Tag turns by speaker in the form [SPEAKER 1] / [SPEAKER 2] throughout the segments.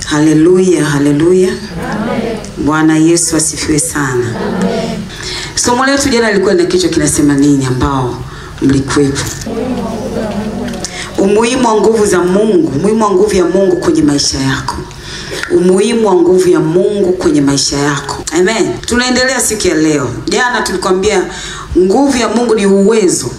[SPEAKER 1] Haleluya, haleluya. Amen. Bwana Yesu asifiwe sana. Amen. Somo letu jana lilikuwa na kichwa kinasema nini ambao mlikuwepo? Umuhimu wa nguvu za Mungu, umuhimu wa nguvu ya Mungu kwenye maisha yako. Umuhimu wa nguvu ya Mungu kwenye maisha yako. Amen. Tunaendelea siku ya leo. Jana tulikwambia nguvu ya Mungu ni uwezo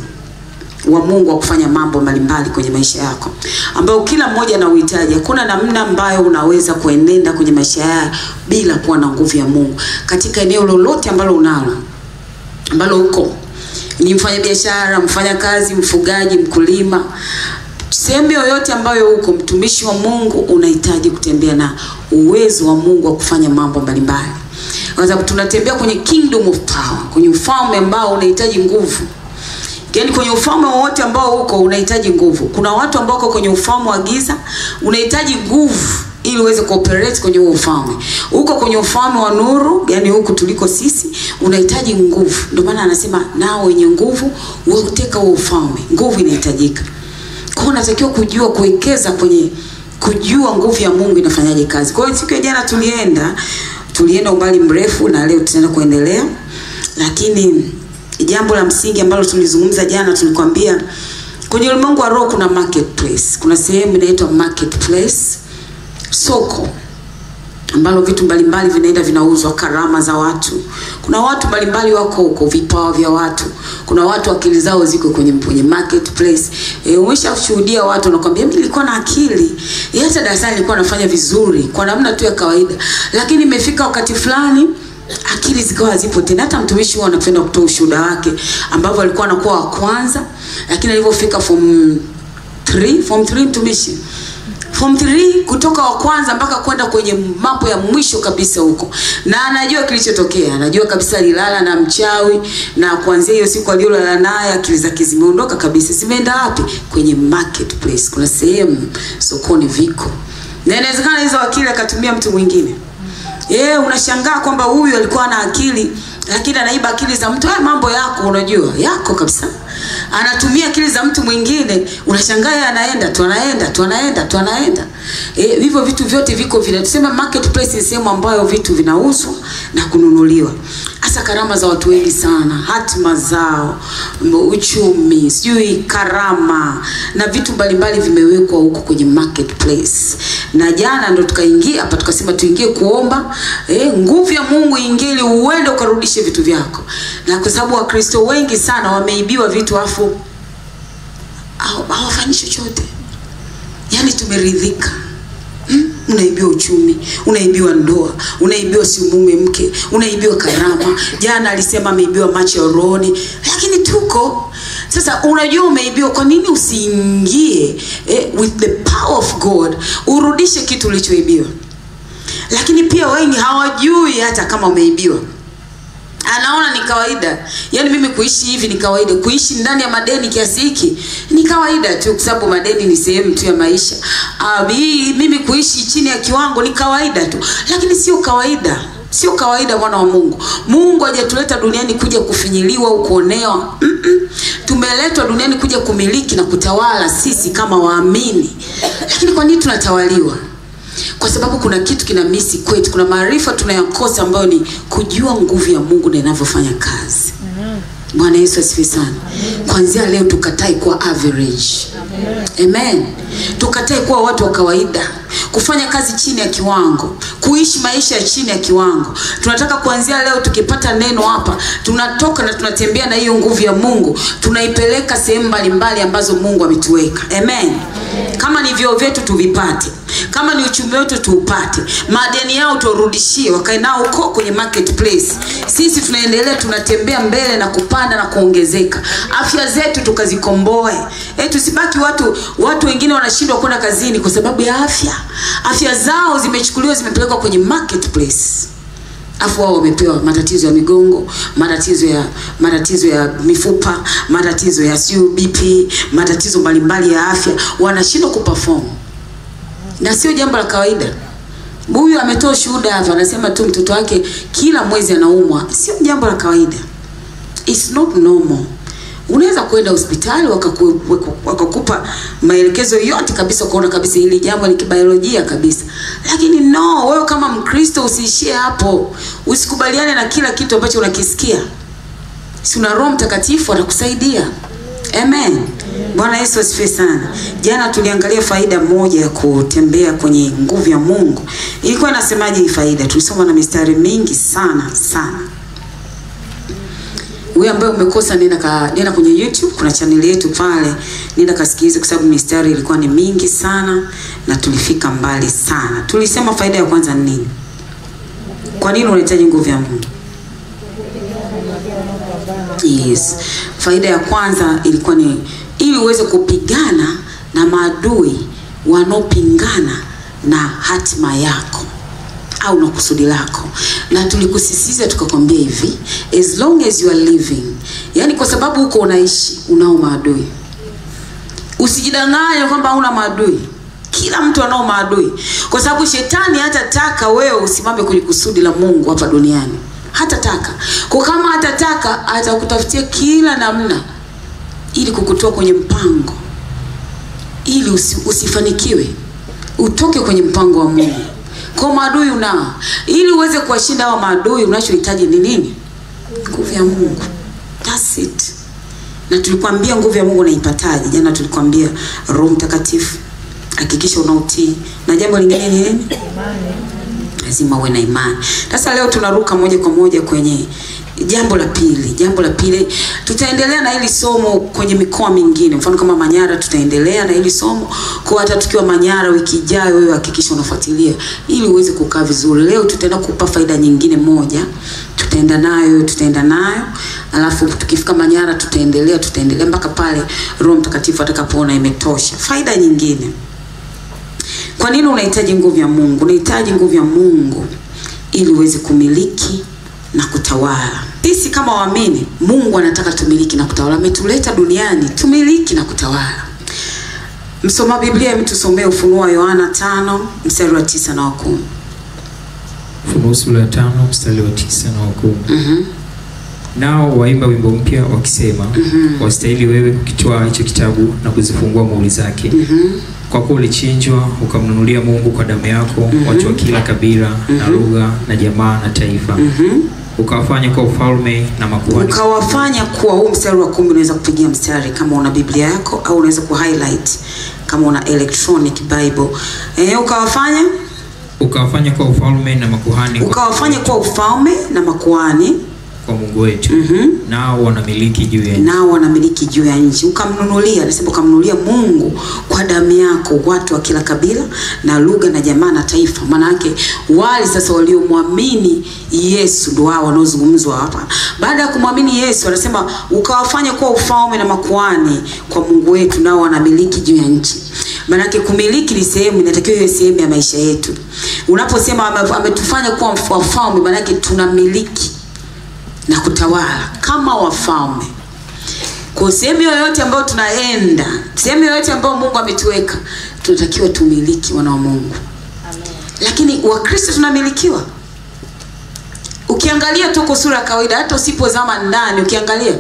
[SPEAKER 1] wa Mungu wa kufanya mambo mbalimbali kwenye maisha yako, ambao kila mmoja ana uhitaji. Hakuna namna ambayo unaweza kuenenda kwenye maisha yako bila kuwa na nguvu ya Mungu. Katika eneo lolote ambalo unalo, ambalo uko, ni mfanyabiashara, mfanyakazi, mfugaji, mkulima, sehemu yoyote ambayo uko, mtumishi wa Mungu, unahitaji kutembea na uwezo wa Mungu wa kufanya mambo mbalimbali. Kwa sababu tunatembea kwenye kingdom of power, kwenye ufalme ambao unahitaji nguvu. Yaani kwenye ufalme wote ambao uko unahitaji nguvu. Kuna watu ambao wako kwenye ufalme wa giza, unahitaji nguvu ili uweze kuoperate kwenye huo ufalme. Uko kwenye ufalme wa nuru, yani huko tuliko sisi, unahitaji nguvu. Ndio maana anasema nao wenye nguvu wateka huo ufalme. Nguvu inahitajika. Kwa hiyo unatakiwa kujua, kuwekeza kwenye kujua nguvu ya Mungu inafanyaje kazi. Kwa hiyo siku ya jana tulienda umbali mrefu, na leo tutaenda kuendelea. Lakini jambo la msingi ambalo tulizungumza jana, tulikwambia kwenye ulimwengu wa roho kuna marketplace. Kuna sehemu inaitwa marketplace, soko ambalo vitu mbalimbali vinaenda vinauzwa, karama za watu. Kuna watu mbalimbali wako huko, vipawa vya watu. Kuna watu akili zao ziko kwenye marketplace. Umeshashuhudia watu wanakuambia mimi nilikuwa na akili, hata darasani nilikuwa nafanya vizuri kwa namna tu ya kawaida, lakini imefika wakati fulani akili zikawa hazipo tena. Hata mtumishi huwa anapenda kutoa ushuhuda wake, ambapo alikuwa anakuwa wa kwanza, lakini alipofika form 3 mtumishi form 3, kutoka wa kwanza mpaka kwenda kwenye mambo ya mwisho kabisa huko, na anajua kilichotokea. Anajua kabisa alilala na mchawi, na kuanzia hiyo siku aliyolala naye akili zake zimeondoka kabisa. Zimeenda wapi? Kwenye marketplace. Kuna sehemu sokoni viko, na inawezekana hizo akili akatumia mtu mwingine. Unashangaa kwamba huyu alikuwa na akili, lakini anaiba akili za mtu. Haya mambo yako, unajua yako kabisa. Anatumia akili za mtu mwingine, unashangaa anaenda. Hivyo vitu vyote viko vile. Tuseme marketplace ni sehemu ambayo vitu vinauzwa na kununuliwa. Hasa karama za watu wengi sana, hatima zao, uchumi, sijui karama na vitu mbalimbali vimewekwa huko kwenye marketplace. Na jana ndo tukaingia hapa, tukasema tuingie kuomba nguvu ya Mungu ingie ili uende ukarudishe vitu vyako. Na kwa sababu Wakristo wengi sana wameibiwa vitu afu hawafanyi chochote. Yaani tumeridhika. Unaibiwa uchumi, unaibiwa ndoa, unaibiwa si mume mke, unaibiwa karama. Jana alisema ameibiwa macho ya rohoni, lakini tuko sasa. Unajua umeibiwa, kwa nini usiingie with the power of God urudishe kitu ulichoibiwa? Lakini pia wengi hawajui hata kama umeibiwa. Anaona ni kawaida. Yaani mimi kuishi hivi ni kawaida. Kuishi ndani ya madeni kiasi hiki ni kawaida tu, kwa sababu madeni ni sehemu tu ya maisha. Mimi kuishi chini ya kiwango ni kawaida tu. Lakini sio kawaida. Sio kawaida, wana wa Mungu. Mungu hajatuleta duniani kuja kufinyiliwa au kuonewa. Tumeletwa duniani kuja kumiliki na kutawala sisi kama waamini. Lakini kwa nini tunatawaliwa? Kwa sababu kuna kitu kina misi kwetu. Kuna maarifa tunayakosa ambayo ni kujua nguvu ya Mungu na inavyofanya kazi. Bwana Yesu asifiwe sana. Kuanzia leo tukatai kuwa average. Amen. Tukatai kuwa watu wa kawaida, kufanya kazi chini ya kiwango, kuishi maisha ya chini ya kiwango. Tunataka kuanzia leo tukipata neno hapa, tunatoka na tunatembea na hiyo nguvu ya Mungu, tunaipeleka sehemu mbalimbali ambazo Mungu ametuweka. Amen. Kama ni vyeo vyetu tuvipate, kama ni uchumi wetu tuupate, madeni yao turudishie, wakae nao huko kwenye marketplace. Sisi tunaendelea, tunatembea mbele na kupanda na kuongezeka. Afya zetu tukazikomboe. Tusibaki watu wengine wanashindwa kwenda kazini kwa sababu ya afya. Afya zao zimechukuliwa, zimepelekwa kwenye marketplace. Afu wao wamepewa matatizo ya migongo, matatizo ya mifupa, matatizo ya BP, matatizo mbalimbali ya afya, wanashindwa kuperform. Na sio jambo la kawaida. Huyu ametoa shuhuda hapa, anasema tu mtoto wake kila mwezi anaumwa. Sio jambo la kawaida. It's not normal. Unaweza kwenda hospitali wakakupa maelekezo yote kabisa, kuona kabisa hili jambo ni kibiolojia kabisa. Lakini no, wewe kama Mkristo usiishie hapo. Usikubaliane na kila kitu ambacho unakisikia. Si una Roho Mtakatifu atakusaidia. Amen. Bwana Yesu asifiwe sana. Jana tuliangalia faida moja ya kutembea kwenye nguvu ya Mungu. Ilikuwa inasemaje hii faida? Tulisoma na mistari mingi sana sana. Wewe ambaye umekosa nenda kwenye YouTube, kuna channel yetu pale, nenda kasikilize kwa sababu mistari ilikuwa ni mingi sana na tulifika mbali sana. Tulisema faida ya kwanza ni nini? Kwa nini unahitaji nguvu ya Mungu? Yes. Faida ya kwanza ilikuwa ni ili uweze kupigana na maadui wanaopingana na hatima yako au na kusudi lako. Na tulikusisitiza tukakwambia hivi, as long as you are living, yani kwa sababu uko unaishi unao maadui. Usijidanganye kwamba huna maadui. Kila mtu anao maadui. Kwa sababu shetani hatataka wewe usimame kwenye kusudi la Mungu hapa duniani. Hatataka. Kwa kama hatataka, atakutafutia kila namna ili kukutoa kwenye mpango, ili usifanikiwe, utoke kwenye mpango wa Mungu. Kwa maadui unao, ili uweze kuwashinda hao maadui, unachohitaji ni nini? Nguvu ya Mungu. That's it. Na tulikwambia nguvu ya Mungu unaipataje? Jana tulikwambia Roho Mtakatifu. Hakikisha unautii. Na jambo lingine ni nini? Imani. Lazima uwe na imani. Sasa leo tunaruka moja kwa moja kwenye jambo la pili. Jambo la pili, tutaendelea na hili somo kwenye mikoa mingine. Mfano kama Manyara tutaendelea na hili somo. Kwa hata tukiwa Manyara wiki ijayo, wewe hakikisha unafuatilia ili uweze kukaa vizuri. Leo tutaenda kukupa faida nyingine moja. Tutaenda nayo. Alafu tukifika Manyara tutaendelea mpaka pale Roho Mtakatifu atakapoona imetosha. Faida nyingine. Kwa nini unahitaji nguvu ya Mungu? Unahitaji nguvu ya Mungu ili uweze kumiliki na kutawala. Sisi kama waamini, Mungu anataka tumiliki na kutawala. Ametuleta duniani tumiliki na kutawala. Msoma Biblia mtusomee Ufunuo wa Yohana 5 mstari wa 9 na 10.
[SPEAKER 2] Ufunuo sura ya 5 mstari wa 9 na 10. Nao waimba wimbo mpya wakisema, wastahili wewe kukitwaa hicho kitabu na kuzifungua muhuri zake. Kwa kuwa ulichinjwa ukamnunulia Mungu kwa damu yako watu wa kila kabila na lugha na jamaa na taifa. Ukawafanya kuwa ufalme na makuhani.
[SPEAKER 1] Ukawafanya kuwa, huu mstari wa 10 unaweza kupigia mstari kama una Biblia yako, au unaweza ku-highlight kama una electronic Bible.
[SPEAKER 2] Ukawafanya kuwa ufalme na makuhani.
[SPEAKER 1] Ukawafanya kuwa ufalme na makuhani
[SPEAKER 2] kwa Mungu wetu. Nao wanamiliki juu ya nchi.
[SPEAKER 1] Nao wanamiliki juu ya nchi. Ukamnunulia, nasema ukamnunulia Mungu kwa damu yako watu wa kila kabila na lugha na jamaa na taifa. Maana yake wale sasa waliomwamini Yesu ndio wao wanaozungumzwa hapa. Baada ya kumwamini Yesu anasema ukawafanya kuwa ufalme na makuhani kwa Mungu wetu, nao wanamiliki juu ya nchi. Maana yake kumiliki ni sehemu, inatakiwa iwe sehemu ya maisha yetu. Unaposema ametufanya kuwa wafalme, maana yake tunamiliki na kutawala kama wafalme. Kwa sehemu yoyote ambayo tunaenda, sehemu yoyote ambayo Mungu ametuweka, tunatakiwa tumiliki wana wa Mungu. Amen. Lakini Wakristo tunamilikiwa. Ukiangalia tu kwa sura ya kawaida, hata usipozama ndani ukiangalia,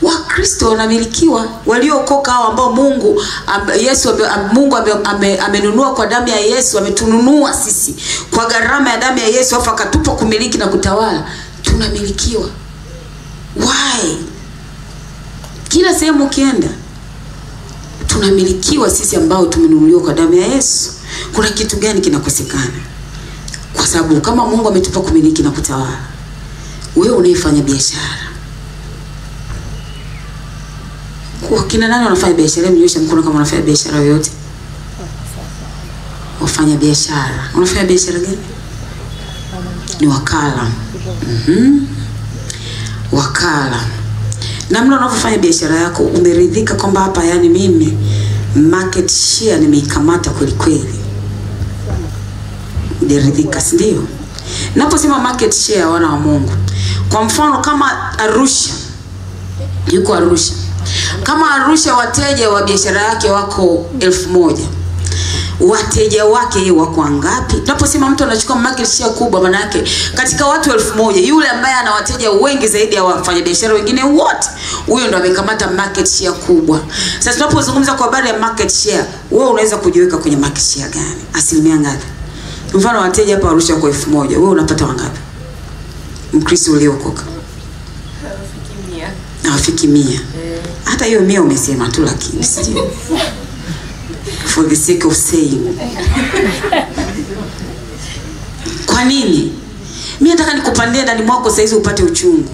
[SPEAKER 1] Wakristo wanamilikiwa, waliookoka hao ambao Mungu amenunua kwa damu ya Yesu, ametununua sisi kwa gharama ya damu ya Yesu, afa akatupa kumiliki na kutawala. Tunamilikiwa. Why? Kila sehemu ukienda tunamilikiwa sisi ambao tumenunuliwa kwa damu ya Yesu. Kuna kitu gani kinakosekana? Kwa sababu kama Mungu ametupa kumiliki na kutawala, wewe unaifanya biashara. Kwa kina nani wanafanya biashara? Mnyosha mkono kama unafanya biashara yoyote. Wafanya biashara. Unafanya biashara gani? Ni wakala. Wakala. Namna unavyofanya biashara yako, umeridhika kwamba hapa yani mimi market share nimeikamata kweli kweli. Umeridhika, si ndio? Naposema market share wana wa Mungu, kwa mfano kama Arusha, yuko Arusha. Kama Arusha wateja wa biashara yake wako 1000. wateja wake wako ngapi? Tunaposema mtu anachukua market share kubwa, maana yake katika watu 1000 yule ambaye ana wateja wengi zaidi ya wafanyabiashara wengine wote, huyo ndo amekamata market share kubwa. Sasa tunapozungumza kwa habari ya market share, wewe unaweza kujiweka kwenye market share gani? Asilimia ngapi? Mfano wateja hapa Arusha kwa 1000, wewe unapata wangapi? Mkristo uliokoka hafiki 100. Hata hiyo 100 umesema tu, lakini sio for the sake of saying. Kwa nini? Mimi nataka nikupandie ndani mwako saizi upate uchungu.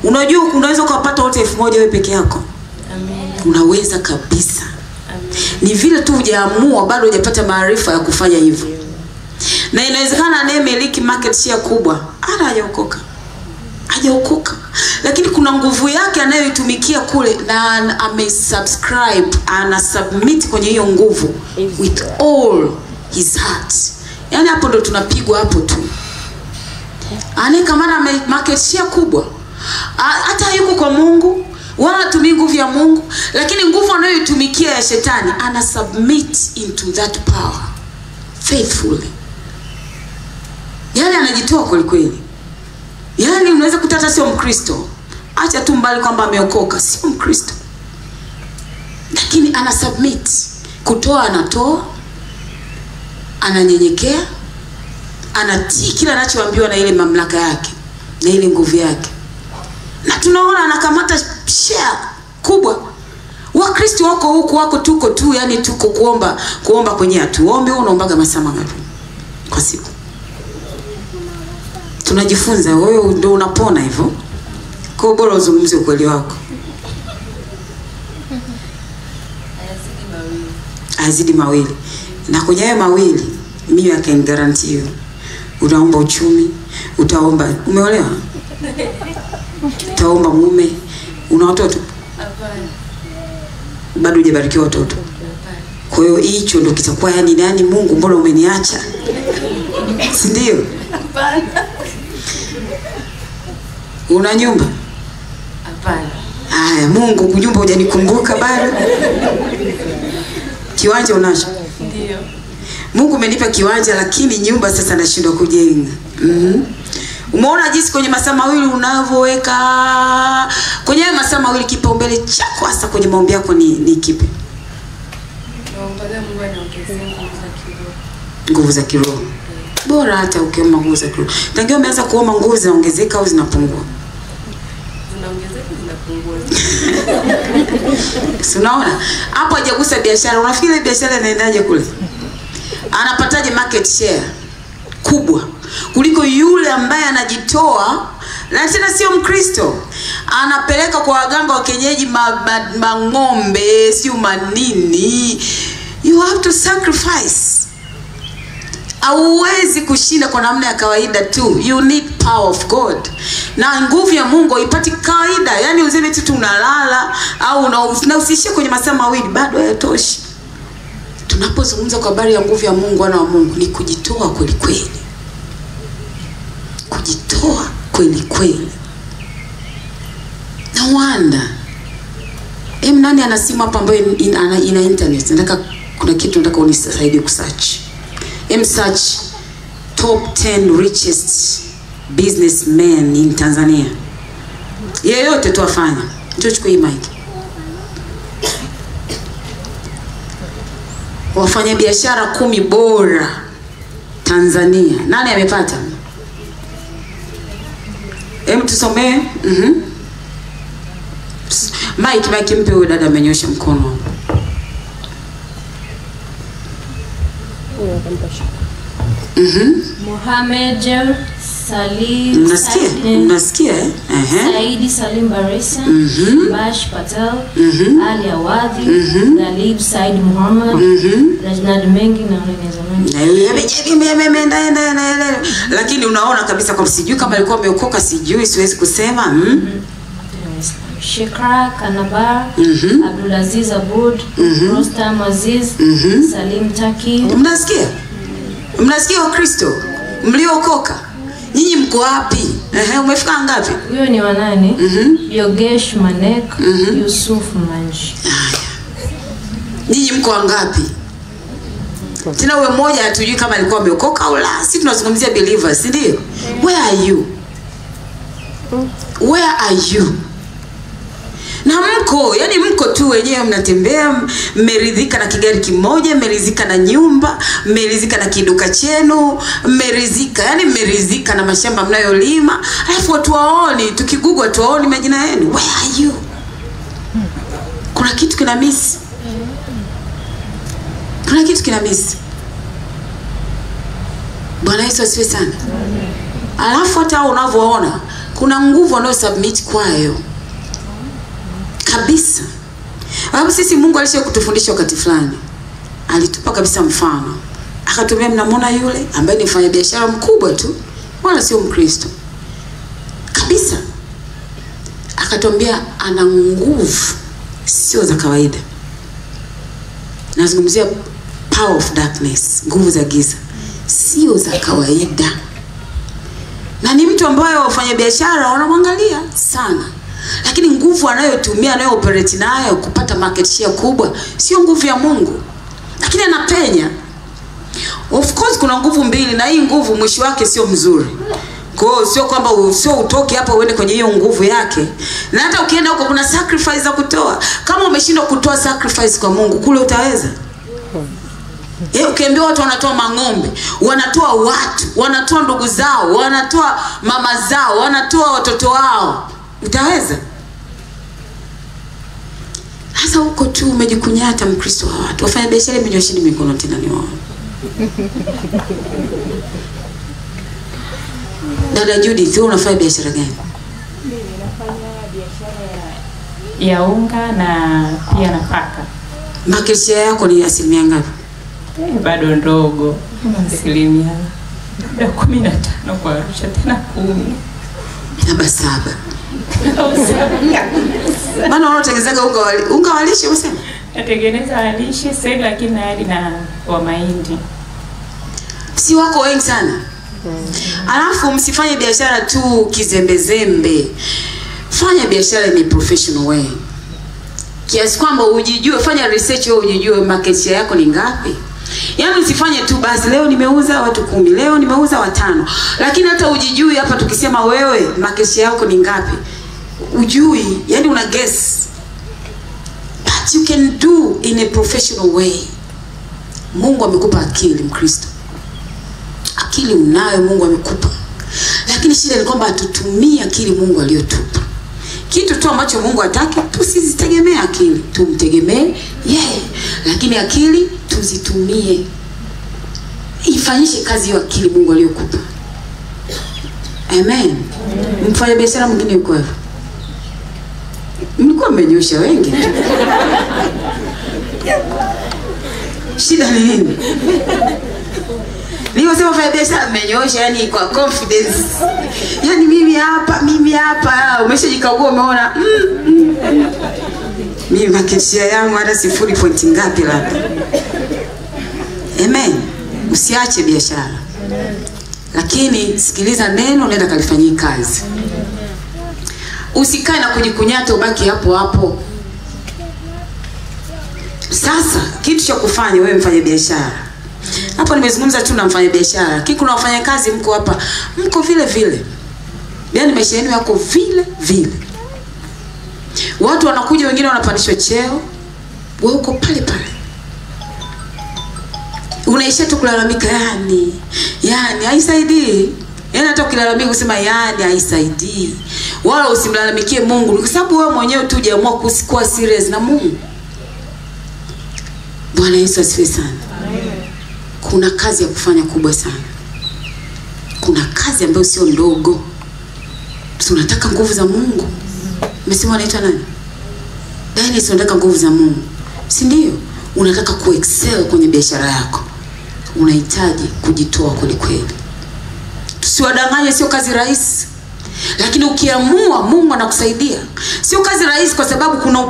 [SPEAKER 1] Unajua unaweza kupata wote 1000 wewe peke yako. Amen. Unaweza kabisa. Amen. Ni vile tu hujaamua, bado hujapata maarifa ya kufanya hivyo. Na inawezekana anayemiliki market share kubwa hata hajaokoka. Lakini kuna nguvu yake anayoitumikia kule, na amesubscribe, ana submit kwenye hiyo nguvu with all his heart. Yaani hapo ndo tunapigwa hapo tu. Anayekamana market share kubwa, hata yuko kwa Mungu, wala tumii nguvu ya Mungu, lakini nguvu anayoitumikia ya shetani, ana submit into that power faithfully. Yaani anajitoa kweli. Yaani unaweza kutata sio Mkristo, acha tu mbali kwamba ameokoka, sio Mkristo, lakini ana submit, kutoa anatoa, ananyenyekea, anatii kila anachoambiwa na ile mamlaka yake na ile nguvu yake. Na tunaona anakamata share kubwa. Wakristo wako huku, wako tuko tu, yani tuko kuomba kwenye atuombe. Unaombaga masaa mangapi kwa siku? Tunajifunza, wewe ndio unapona hivyo. Kwa bora uzungumzie ukweli wako. Azidi mawili. Na kwenye hayo mawili, mimi I can guarantee you, utaomba uchumi, utaomba umeolewa, utaomba mume, una watoto? Hapana. Bado hujabarikiwa watoto. Kwa hiyo hicho ndio kitakuwa yani Mungu, mbona umeniacha? Si ndio? Hapana. Una nyumba? Hapana. Haya, Mungu kunyumba hujanikumbuka bado. Kiwanja unacho? Ndio. Mungu umenipa kiwanja, lakini nyumba sasa nashindwa kujenga. Umeona jinsi kwenye masaa mawili unavoweka kwenye masaa mawili, kipaumbele chako hasa kwenye maombi yako ni kipi? Naomba Mungu aniongezee nguvu za kiroho. Bora hata ukiomba nguvu za kiroho. Tangia umeanza kuomba nguvu zinaongezeka au zinapungua? Zinaongezeka, zinapungua. Unaona? Hapo hajagusa biashara. Unafikiri biashara inaendaje kule? Anapataje market share kubwa kuliko yule ambaye anajitoa, na tena sio Mkristo, anapeleka kwa waganga wa kienyeji mang'ombe, sio manini. You have to sacrifice. Hauwezi kushinda kwa namna ya kawaida tu. You need power of God. Na nguvu ya Mungu haipati kawaida. Yaani useme tu unalala au na usishie kwenye masaa mawili, bado hayatoshi. Tunapozungumza kwa habari ya nguvu ya Mungu, wana wa Mungu, ni kujitoa kweli kweli. Kujitoa kweli kweli. Na wanda. Nani ana simu hapa ambayo ina internet? Nataka kuna kitu nataka unisaidie kusearch. Search top 10 richest businessmen in Tanzania. Yeyote tu afanye. Njoo chukua hii mic. Wafanya biashara 10 bora Tanzania. Nani amepata? Tusomee. Mike mpe huyo dada amenyosha mkono.
[SPEAKER 3] Mohamed Salim.
[SPEAKER 1] Nasikia
[SPEAKER 3] Saidi Salim Barisa, Bash Patel, Ali Awadhi, Dalib Said Muhammad, Rajnad Mengi na
[SPEAKER 1] wengine. Lakini unaona kabisa kwa sijui kama alikuwa ameokoka, sijui, siwezi kusema.
[SPEAKER 3] Shekra Kanabar, Abdulaziz Abud, Rostam Aziz, Salim Taki. Mnasikia wa Kristo mliokoka? Nyinyi mko wapi? Umefika ngapi? Huyo ni wa nani? Yogesh Manek, Yusuf Manji.
[SPEAKER 1] Nyinyi mko ngapi? Tena wewe mmoja hatujui kama alikuwa ameokoka au la. Sisi tunazungumzia believers, si ndio? Where are you? Where are you? Na mko tu wenyewe mnatembea, mmeridhika na kigari kimoja, mmeridhika na nyumba, mmeridhika na kiduka chenu, mmeridhika na mashamba mnayolima. Alafu watu waoni, tukigugwa tuwaoni majina yenu. Where are you? Kuna kitu kina miss. Kuna kitu kina miss. Bwana Yesu asifiwe sana. Alafu hata unavyoona kuna nguvu wanao submit kwayo. Kabisa. Hapo sisi Mungu alisha kutufundisha wakati fulani. Alitupa kabisa mfano. Akatumia mnamwona yule ambaye ni mfanyabiashara mkubwa tu, wala sio Mkristo. Kabisa. Akatuambia ana nguvu sio za kawaida. Nazungumzia power of darkness, nguvu za giza. Sio za kawaida. Na ni mtu ambaye wafanyabiashara wanamwangalia sana. Lakini nguvu anayotumia anayo-operate nayo kupata market share kubwa sio nguvu ya Mungu. Lakini anapenya. Of course kuna nguvu mbili na hii nguvu mwisho wake sio mzuri. Kwa hiyo sio kwamba utoke hapa uende kwenye hiyo nguvu yake. Na hata ukienda huko kuna sacrifice za kutoa. Kama umeshindwa kutoa sacrifice kwa Mungu, kule utaweza? Ukiambia watu wanatoa mang'ombe, wanatoa watu, wanatoa ndugu zao, wanatoa mama zao, wanatoa watoto wao, utaweza? Sasa huko tu umejikunyata Mkristo wa watu. Wafanya biashara mnyoshini mikono tena ni wao. Dada Judith, wewe unafanya biashara gani?
[SPEAKER 4] Mimi nafanya biashara ya unga na pia nafaka.
[SPEAKER 1] Market share yako ni asilimia ngapi?
[SPEAKER 4] Bado ndogo. Asilimia 15 kwa Arusha, tena 10.
[SPEAKER 1] Namba 7. Bana unatengenezaga unga wa lishe unasema?
[SPEAKER 4] Natengeneza lishe sasa, lakini hadi na wa mahindi.
[SPEAKER 1] Si wako wengi sana. Alafu msifanye biashara tu kizembezembe. Fanya biashara in a professional way. Kiasi kwamba ujijue, fanya research wewe ujijue market share yako ni ngapi. Yaani usifanye tu basi leo nimeuza watu 10, leo nimeuza watano. Lakini hata ujijui hapa tukisema wewe market share yako ni ngapi. Ujui, yani una guess. But you can do in a professional way. Mungu amekupa akili Mkristo. Akili unayo, Mungu amekupa. Lakini shida ni kwamba tutumie akili Mungu aliyotupa. Kitu tu ambacho Mungu hataki, tusizitegemee akili, tumtegemee yeye. Lakini akili tuzitumie. Ifanyishe kazi hiyo akili Mungu aliyokupa. Amen. Mfanya biashara mwingine yuko hapo. Mlikuwa mmenyosha wengi. Shida ni nini? Niyo sema fanya biashara mmenyosha, yani kwa confidence. Yani mimi hapa, umeshajikagua umeona mimi market share yangu hata 0 point ngapi labda. Amen. Usiache biashara. Lakini sikiliza neno, nenda kalifanyie kazi. Usikae na kujikunyata ubaki hapo hapo. Sasa kitu cha kufanya wewe mfanya biashara. Hapo nimezungumza tu na mfanya biashara. Kiki kuna wafanya kazi mko hapa, mko vile vile. Yaani maisha yenu yako vile vile. Watu wanakuja wengine wanapandishwa cheo, wewe uko pale pale. Unaisha tu kulalamika yani haisaidii. Yaani hata ukilalamika kusema yani haisaidii. Wala usimlalamikie Mungu kwa sababu wewe mwenyewe tu hujaamua kuwa serious na Mungu. Bwana Yesu asifiwe sana. Kuna kazi ya kufanya kubwa sana. Kuna kazi ambayo sio ndogo. Tunataka nguvu za Mungu. Umesema anaitwa nani? Yaani tunataka nguvu za Mungu. Si ndio? Unataka kuexcel kwenye biashara yako. Unahitaji kujitoa kweli. Tusiwadanganye, sio kazi rahisi. Lakini ukiamua Mungu anakusaidia. Sio kazi rahisi kwa sababu kuna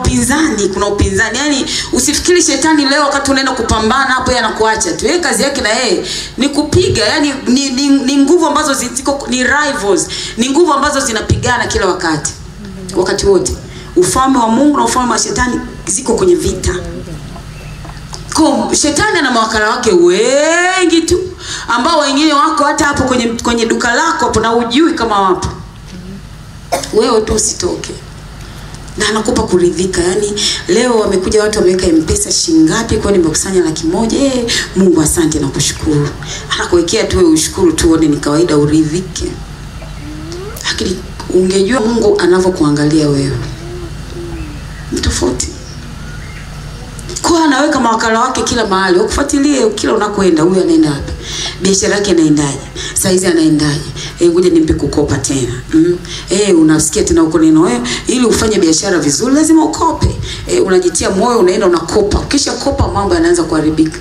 [SPEAKER 1] upinzani. Yaani usifikiri shetani leo wakati unaenda kupambana hapo yeye anakuacha tu. Yeye kazi yake na yeye ni kupiga. Yaani ni nguvu ambazo ziko ni rivals. Ni nguvu ambazo zinapigana kila wakati. Wakati wote. Ufalme wa Mungu na ufalme wa shetani ziko kwenye vita. Kwa shetani ana mawakala wake wengi tu, ambao wengine wako hata hapo kwenye duka lako hapo na hujui kama wapo. Wewe tu usitoke. Na anakupa kuridhika. Yani leo wamekuja watu wameweka M-Pesa shingapi, kwa nimekusanya 100,000. Mungu asante na kushukuru. Anakuwekea tu wewe ushukuru tu, uone ni kawaida, uridhike. Lakini ungejua Mungu anavyokuangalia wewe, mtofauti. Kwa anaweka mawakala wake kila mahali, ukufuatilie kila unakoenda, huyu anaenda wapi, biashara yake inaendaje, saizi anaendaje, ngoja nimpe kukopa tena. Unasikia tena uko neno wewe, ili ufanye biashara vizuri lazima ukope. Unajitia moyo, unaenda unakopa. Kisha kopa, mambo yanaanza kuharibika.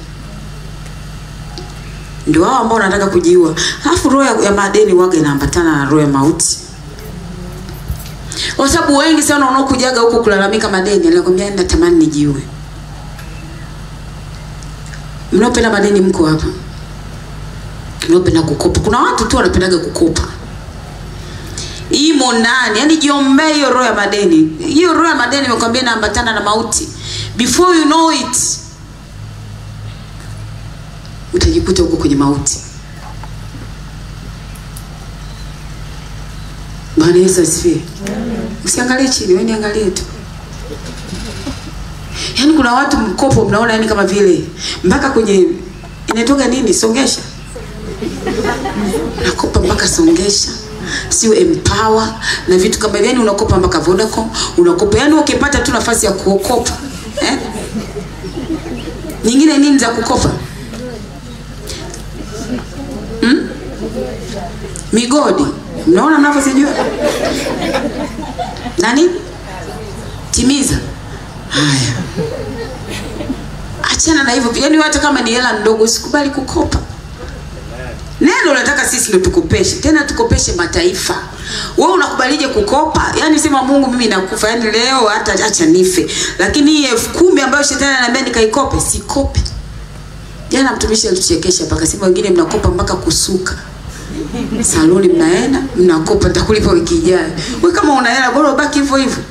[SPEAKER 1] Ndio hao ambao wanataka kujiua. Alafu roho ya madeni waga inaambatana na roho ya mauti. Kwa sababu wengi sana wanaokujaga huko kulalamika madeni, anakuambia natamani nijiue. Mnaopenda madeni mko hapa? Mnaopenda kukopa? Kuna watu tu wanapendaga kukopa. Imo nani? Yaani jiombee hiyo roho ya madeni. Hiyo roho ya madeni nimekwambia inaambatana na mauti. Before you know it, utajikuta huko kwenye mauti. Bwana Yesu asifiwe. Usiangalie chini, wewe niangalie tu. Yaani kuna watu mkopo mnaona yani kama vile mpaka kwenye inatoka nini, songesha. Unakopa mpaka songesha, sio Empower na vitu kama hivyo. Yani unakopa mpaka Vodacom, unakopa yani ukipata tu nafasi ya kukopa. Nyingine nini za kukopa? Migodi. Mnaona mnavyosijua? Nani? Timiza. Haya. Achana na hivyo. Yaani hata kama ni hela ndogo usikubali kukopa. Neno unataka sisi ndio tukopeshe. Tena tukopeshe mataifa. Wewe unakubalije kukopa? Yaani sema Mungu mimi nakufa. Yaani leo hata acha nife. Lakini hii 10,000 ambayo shetani ananiambia nikaikope, sikope. Jana mtumishi alituchekesha mpaka sema wengine mnakopa mpaka kusuka. Saloni mnaenda, mnakopa nitakulipa wiki ijayo. Wewe kama una hela bora ubaki hivyo hivyo.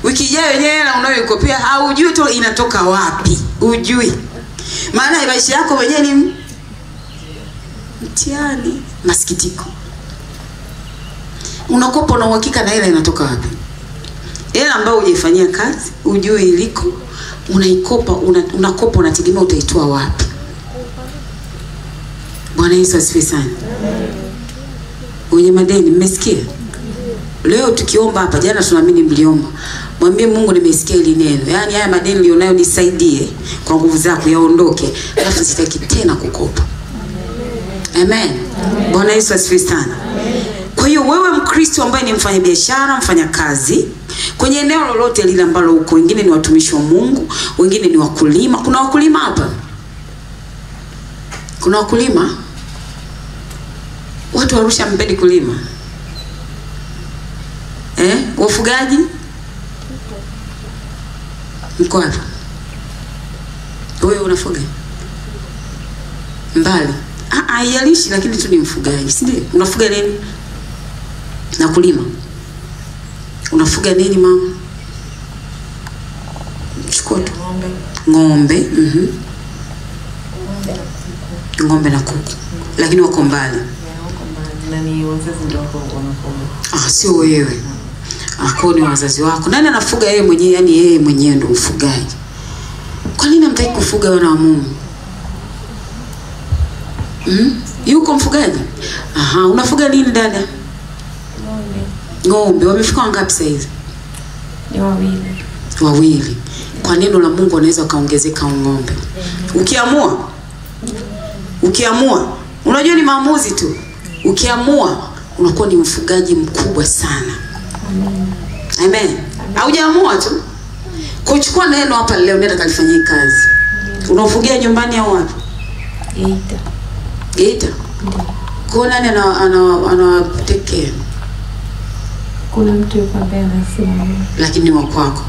[SPEAKER 1] Wiki ijayo yenyewe hela unayokopia haujui tu inatoka wapi. Hujui. Maana maisha yako wenyewe ni mtihani, masikitiko. Unakopa na uhakika na hela inatoka wapi? Hela ambayo hujaifanyia kazi, hujui iliko, unaikopa, unakopa unategemea utaitoa wapi? Bwana Yesu asifiwe sana. Wenye madeni mmesikia? Leo tukiomba hapa, jana tunaamini mliomba. Mwambie Mungu nimesikia hili neno. Yaani haya madeni nilionayo nisaidie kwa nguvu zako yaondoke. Alafu sitaki tena kukopa. Amen. Bwana Yesu asifiwe sana. Kwa hiyo wewe Mkristo ambaye ni mfanyabiashara, mfanyakazi, kwenye eneo lolote lile ambalo uko, wengine ni watumishi wa Mungu, wengine ni wakulima. Kuna wakulima hapa? Kuna wakulima? Watu Arusha mpendi kulima? Wafugaji? Mko hapa? Wewe unafuga? Mbali. Haijalishi lakini tu ni mfugaji, si ndio? Unafuga nini? Na kulima. Unafuga nini mama? Chukua tu. Ng'ombe. Ng'ombe na kuku. Lakini wako mbali.
[SPEAKER 5] Nani wazazi ndio wako wanafuga?
[SPEAKER 1] Sio wewe. Kwa ni wazazi wako. Nani anafuga yeye mwenyewe? Yani yeye mwenyewe ndio mfugaji. Kwa nini hamtaki kufuga wana wa Mungu? Yuko mfugaji? Unafuga nini dada? Ng'ombe. Wamefika wangapi sasa hivi?
[SPEAKER 4] Ni
[SPEAKER 1] wawili. Kwa neno la Mungu anaweza kaongezeka ng'ombe. Ukiamua. Unajua ni maamuzi tu. Ukiamua unakuwa ni mfugaji mkubwa sana. Amen. Haujaamua tu. Kuchukua neno hapa leo nenda kalifanyie kazi. Unafugia nyumbani au wapi? Geita. Kwa nani anawatekea?
[SPEAKER 4] Kuna mtu yuko ambaye anasema.
[SPEAKER 1] Lakini wa kwako.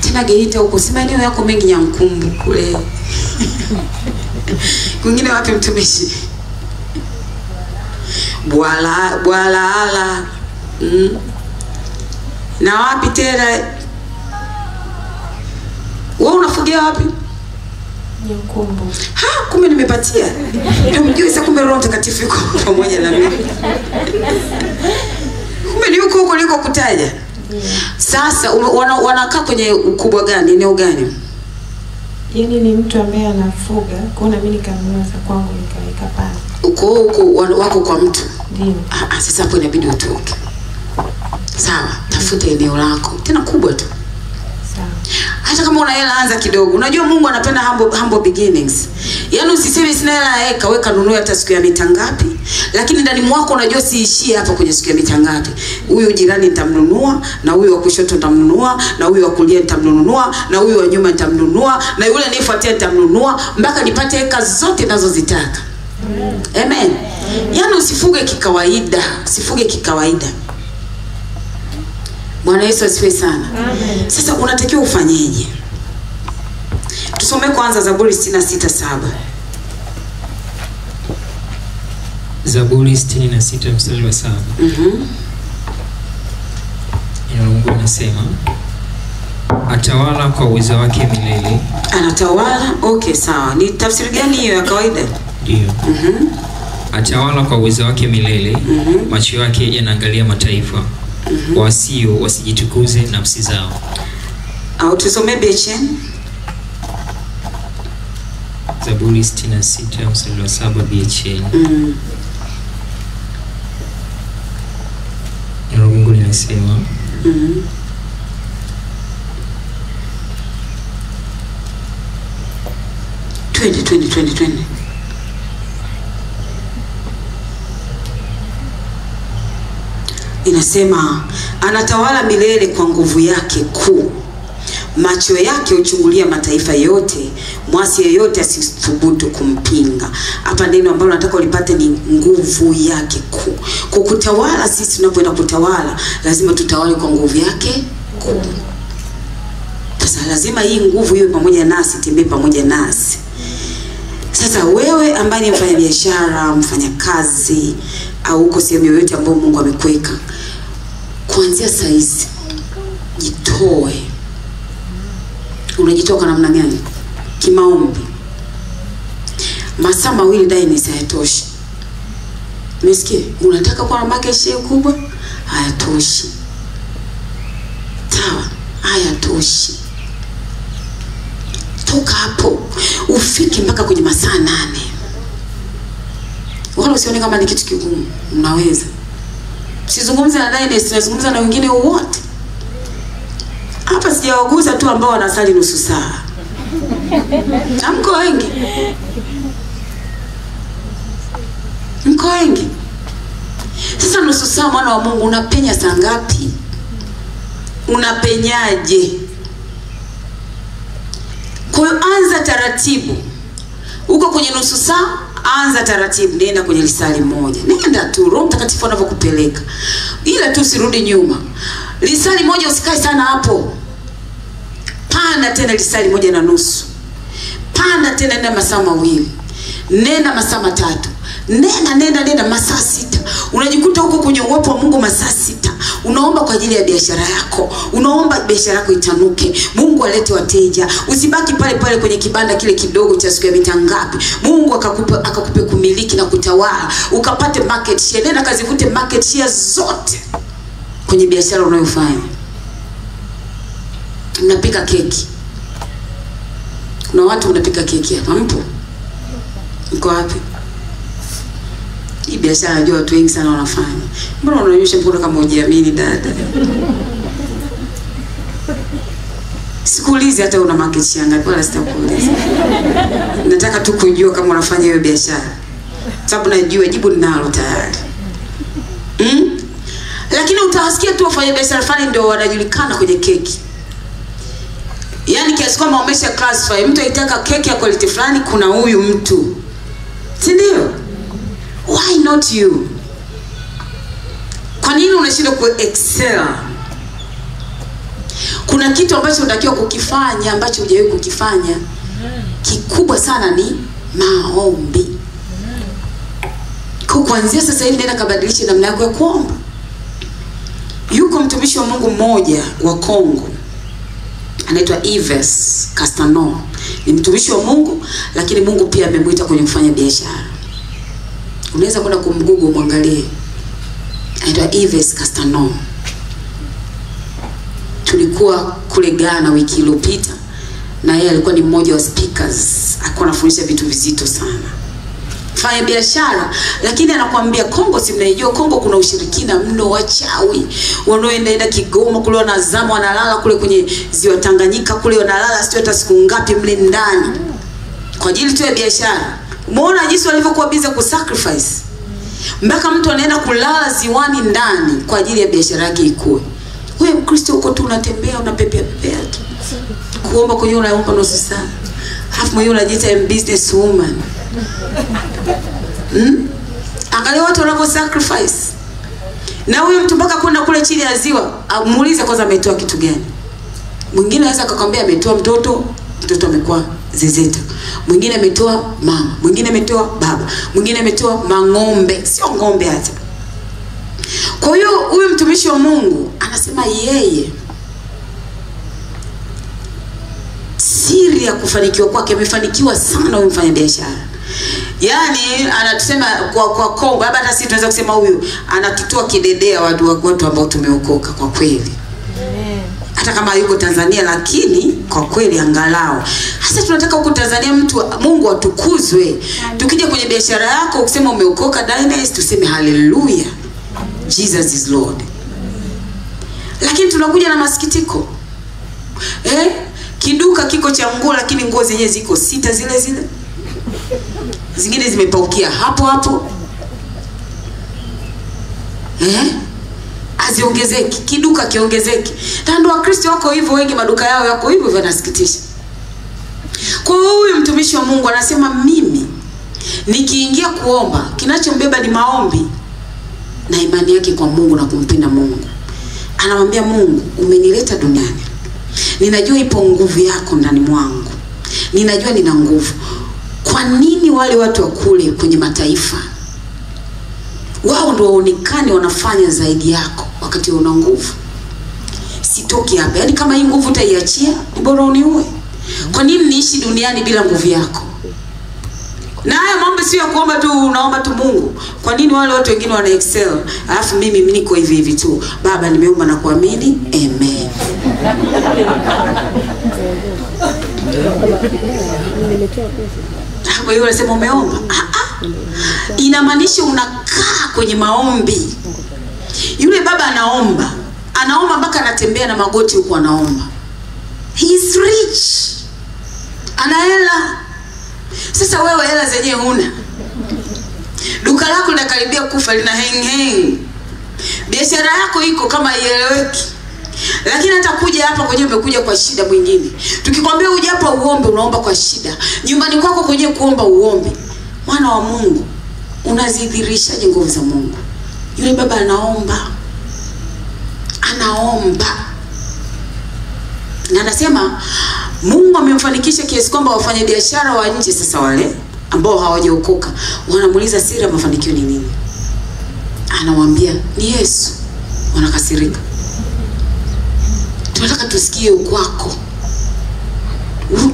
[SPEAKER 1] Tena Geita huko si maeneo yako mengi Nyankumbu kule. Kwingine wapi mtumishi? Bwala. Na wapi tena? Wewe unafugia wapi?
[SPEAKER 4] Nyekundu.
[SPEAKER 1] Kumbe nimepatia. Ndio mjue sasa kumbe Roho Mtakatifu yuko pamoja na mimi. Kumbe ni yuko huko liko kutaja. Sasa wanakaa kwenye ukubwa gani, eneo gani?
[SPEAKER 4] Yaani ni mtu ambaye anafuga, kwa na mimi nikanunua za kwangu nikaweka pale.
[SPEAKER 1] Uko wako kwa mtu.
[SPEAKER 4] Ndio.
[SPEAKER 1] Sasa hapo inabidi utoke. Sawa, tafuta eneo lako. Tena kubwa tu.
[SPEAKER 4] Sawa.
[SPEAKER 1] Hata kama una hela anza kidogo. Unajua Mungu anapenda humble beginnings. Yaani usiseme sina hela weka nunua hata siku ya mita ngapi. Lakini ndani mwako unajua siishie hapa kwenye siku ya mita ngapi. Huyu jirani nitamnunua, na huyu wa kushoto nitamnunua, na huyu wa kulia nitamnunua, na huyu wa nyuma nitamnunua, na yule anifuatia nitamnunua mpaka nipate heka zote ninazozitaka. Amen. Yaani usifuge kikawaida, usifuge kikawaida. Bwana Yesu asifiwe sana.
[SPEAKER 4] Amen.
[SPEAKER 1] Sasa unatakiwa ufanyeje? Tusome kwanza Zaburi 66:7.
[SPEAKER 2] Zaburi 66 mstari wa 7. Mungu anasema atawala kwa uwezo wake milele.
[SPEAKER 1] Anatawala? Okay, sawa. Ni tafsiri gani hiyo ya kawaida?
[SPEAKER 2] Ndio. Atawala kwa uwezo wake milele. Macho yake yanaangalia mataifa. Wasio wasijitukuze nafsi zao.
[SPEAKER 1] Au tusome Bechen.
[SPEAKER 2] Zaburi 66 mstari wa 7 Bechen. Mungu anasema twende. Inasema anatawala milele kwa nguvu yake kuu. Macho yake uchungulia mataifa yote, mwasi yeyote asithubutu kumpinga. Hapa neno ambalo nataka ulipate ni nguvu yake kuu. Kwa kutawala, sisi tunapoenda kutawala lazima tutawale kwa nguvu yake kuu. Sasa lazima hii nguvu iwe pamoja nasi, tembee pamoja nasi. Sasa wewe ambaye ni mfanyabiashara, mfanyakazi, au uko sehemu yoyote ambayo Mungu amekuweka, kuanzia saa hizi jitoe. Unajitoa kwa namna gani? Kimaombi. Masaa 2 ndani hayatoshi. Umesikia? Unataka kuwa na market share kubwa? Hayatoshi. Sawa? Hayatoshi. Toka hapo ufike mpaka kwenye masaa 8. Wala usione kama ni kitu kigumu. Unaweza. Sizungumze na Dynasty, nazungumza na wengine wote. Hapa sijawaguza tu ambao wanasali nusu saa. Mko wengi. Mko wengi. Sasa nusu saa mwana wa Mungu unapenya saa ngapi? Unapenyaje? Kwa hiyo anza taratibu. Uko kwenye nusu saa, anza taratibu, nenda kwenye lisali moja. Nenda tu, Roho Mtakatifu anapokupeleka. Ila tu usirudi nyuma. Lisali moja usikae sana hapo. Panda tena lisali 1.5. Panda tena nenda masaa 2. Nenda masaa 3. Nenda masaa 6. Unajikuta huko kwenye uwepo wa Mungu masaa 6. Unaomba kwa ajili ya biashara yako. Unaomba biashara yako itanuke. Mungu alete wateja. Usibaki pale kwenye kibanda kile kidogo cha siku ya mita ngapi. Mungu akakupe kumiliki na kutawala. Ukapate market share. Nenda kazivute market share zote kwenye biashara unayofanya. Mnapika keki. Kuna watu mnapika keki hapa, mpo? Mko wapi? Hii biashara najua watu wengi sana wanafanya. Mbona unanyosha mkono kama hujiamini dada? Sikuulizi hata una market share ngapi, wala sitakuuliza. Nataka tu kujua kama unafanya hiyo biashara. Sababu najua jibu ninalo tayari. Lakini utawasikia tu wafanya biashara fulani ndio wanajulikana kwenye keki. Yaani kiasi kwamba umesha classify mtu anataka keki ya quality fulani, kuna huyu mtu. Si ndio? Why not you? Kwa nini unashindwa ku-excel? Kuna kitu ambacho unatakiwa kukifanya ambacho hujawahi kukifanya. Kikubwa sana ni maombi. Kwa kuanzia sasa hivi nenda kabadilishe namna yako ya kuomba. Yuko mtumishi wa Mungu mmoja wa Kongo. Anaitwa Yves Castano.
[SPEAKER 1] ni mtumishi wa Mungu, lakini Mungu pia amemuita kwenye kufanya biashara. Unaweza kwenda kumgoogle muangalie. Anaitwa Yves Castano. Tulikuwa kule Ghana wiki iliyopita na yeye alikuwa ni mmoja wa speakers. Alikuwa anafundisha vitu vizito sana. Fanya biashara, lakini anakuambia Kongo, si mnaijua Kongo kuna ushirikina mno, wachawi wanaoenda Kigoma kule wanazama, wanalala kule kwenye ziwa Tanganyika kule, wanalala sio hata siku ngapi mle ndani kwa ajili tu ya biashara. Umeona jinsi walivyokuwa busy ku sacrifice, mpaka mtu anaenda kulala ziwani ndani kwa ajili ya biashara yake ikue. Wewe Mkristo uko tu unatembea unapepea tu, kuomba kwenye unaomba nusu saa, half mwenyewe unajiita business woman. Angalia watu wanavyo sacrifice. Na huyu mtu mpaka kwenda kule chini ya ziwa, muulize kwanza ametoa kitu gani. Mwingine anaweza akakwambia ametoa mtoto amekuwa zezeta. Mwingine ametoa mama, mwingine ametoa baba, mwingine ametoa mang'ombe, sio ng'ombe hata. Kwa hiyo huyu mtumishi wa Mungu anasema yeye siri ya kufanikiwa kwake, amefanikiwa sana huyu mfanya biashara. Yaani anatusema kwa Kongo, hata sisi tunaweza kusema huyu anatutoa kidedea watu ambao tumeokoka kwa kweli. Hata kama yuko Tanzania, lakini kwa kweli angalau. Hasa tunataka huko Tanzania Mungu atukuzwe. Tukija kwenye biashara yako ukisema umeokoka Dynasty, tuseme haleluya. Jesus is Lord. Lakini tunakuja na masikitiko. Kiduka kiko cha nguo, lakini nguo zenyewe ziko 6 zile zile. Zingine zimepaukia hapo. Aziongezeki, kiduka kiongezeki. Ndio Wakristo wako hivyo wengi, maduka yao yako hivyo, vinasikitisha. Kwa huyu mtumishi wa Mungu anasema mimi nikiingia kuomba, kinachombeba ni maombi na imani yake kwa Mungu na kumpenda Mungu. Anamwambia Mungu, umenileta duniani. Ninajua ipo nguvu yako ndani mwangu. Ninajua nina nguvu. Kwa nini wale watu wa kule kwenye mataifa wao ndio waonekane wanafanya zaidi yako wakati una nguvu? Sitoki hapa. Yaani kama hii nguvu utaiachia, ni bora uniue. Kwa nini niishi duniani bila nguvu yako? Na haya mambo sio ya kuomba tu, unaomba tu Mungu. Kwa nini wale watu wengine wana excel? Alafu mimi niko hivi tu. Baba nimeomba na kuamini. Amen. Hapo yule anasema umeomba. Inamaanisha unakaa kwenye maombi. Yule baba anaomba mpaka anatembea na magoti huko anaomba. He is rich. Ana hela. Sasa wewe hela zenyewe huna. Duka lako linakaribia kufa, lina hang. Biashara yako iko kama haieleweki. Lakini hata kuja hapa kwenye umekuja kwa shida mwingine. Tukikwambia uje hapa uombe, unaomba kwa shida. Nyumbani kwako kwenye kuomba uombe. Mwana wa Mungu, unazidhirishaje nguvu za Mungu? Yule baba anaomba. Na anasema Mungu amemfanikisha kiasi kwamba wafanya biashara wa nje sasa wale ambao hawajaokoka wanamuuliza siri ya mafanikio ni nini? Anamwambia ni Yesu. Wanakasirika. Tunataka tusikie ukwako.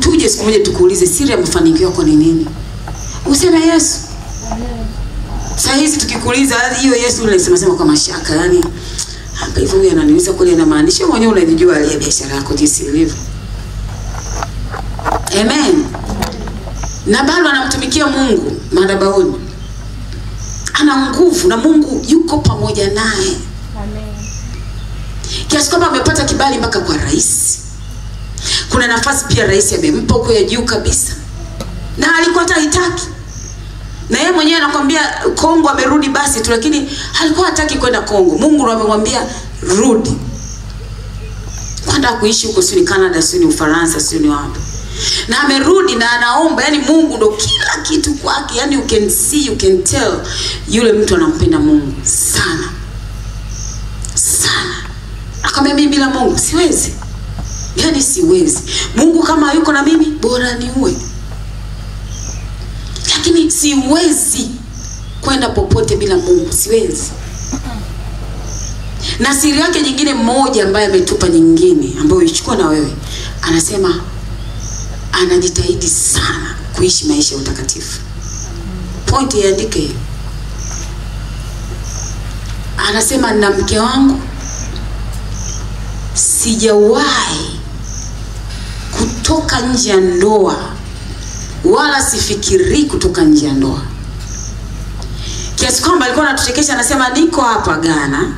[SPEAKER 1] Tuje siku moja tukuulize siri ya mafanikio yako ni nini? Useme Yesu. Sasa hizi tukikuuliza hiyo Yesu unasema kwa mashaka, yani hapa hivyo huyu ananiuliza kule na maanisha mwenyewe unajijua ile biashara yako jinsi ilivyo. Amen. Na bado anamtumikia Mungu madhabahuni. Ana nguvu na Mungu yuko pamoja naye. Amen. Kiasi kwamba amepata kibali mpaka kwa rais. Kuna nafasi pia rais amempa huko ya juu kabisa. Na alikuwa hataki. Na yeye mwenyewe anakuambia Kongo amerudi basi tu, lakini alikuwa hataki kwenda Kongo. Mungu ndiye amemwambia rudi. Kwenda kuishi huko sio ni Canada, sio ni Ufaransa, sio ni wapi. Na amerudi na anaomba, yani Mungu ndo kila kitu kwake. Yani you can see, you can tell yule mtu anampenda Mungu sana. Sana. Akamwambia mimi bila Mungu siwezi. Yani siwezi. Mungu kama hayuko na mimi bora niue. Lakini siwezi kwenda popote bila Mungu, siwezi. Na siri yake nyingine moja ambayo ametupa nyingine ambayo ichukua na wewe. Anasema anajitahidi sana kuishi maisha ya utakatifu. Point iandike hiyo. Anasema na mke wangu sijawahi kutoka nje ya ndoa wala sifikiri kutoka nje ya ndoa. Kiasi kwamba alikuwa anatuchekesha, anasema niko hapa Ghana.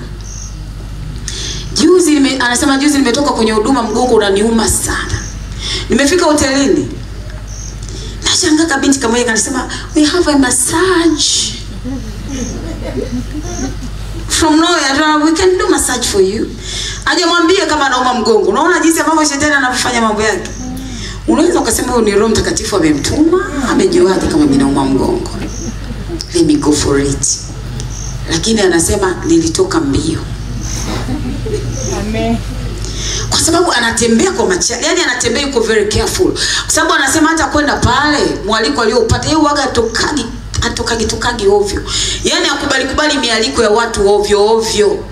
[SPEAKER 1] Anasema juzi nimetoka kwenye huduma, mgongo unaniuma sana. Nimefika hotelini. Nashangaa kabinti kama yeye anasema we have a massage. From nowhere, we can do massage for you. Hajamwambia kama anauma mgongo. Unaona jinsi ambavyo shetani anafanya mambo yake. Unaweza ukasema huyo ni Roho Mtakatifu amemtuma, amejiwaje kama mimi nauma mgongo. Let me go for it. Lakini anasema nilitoka mbio. Amen. Kwa sababu anatembea kwa macho, yani anatembea yuko very careful. Kwa sababu anasema hata kwenda pale mwaliko aliopata yeye waga atokagi ovyo. Yani akubali mialiko ya watu ovyo.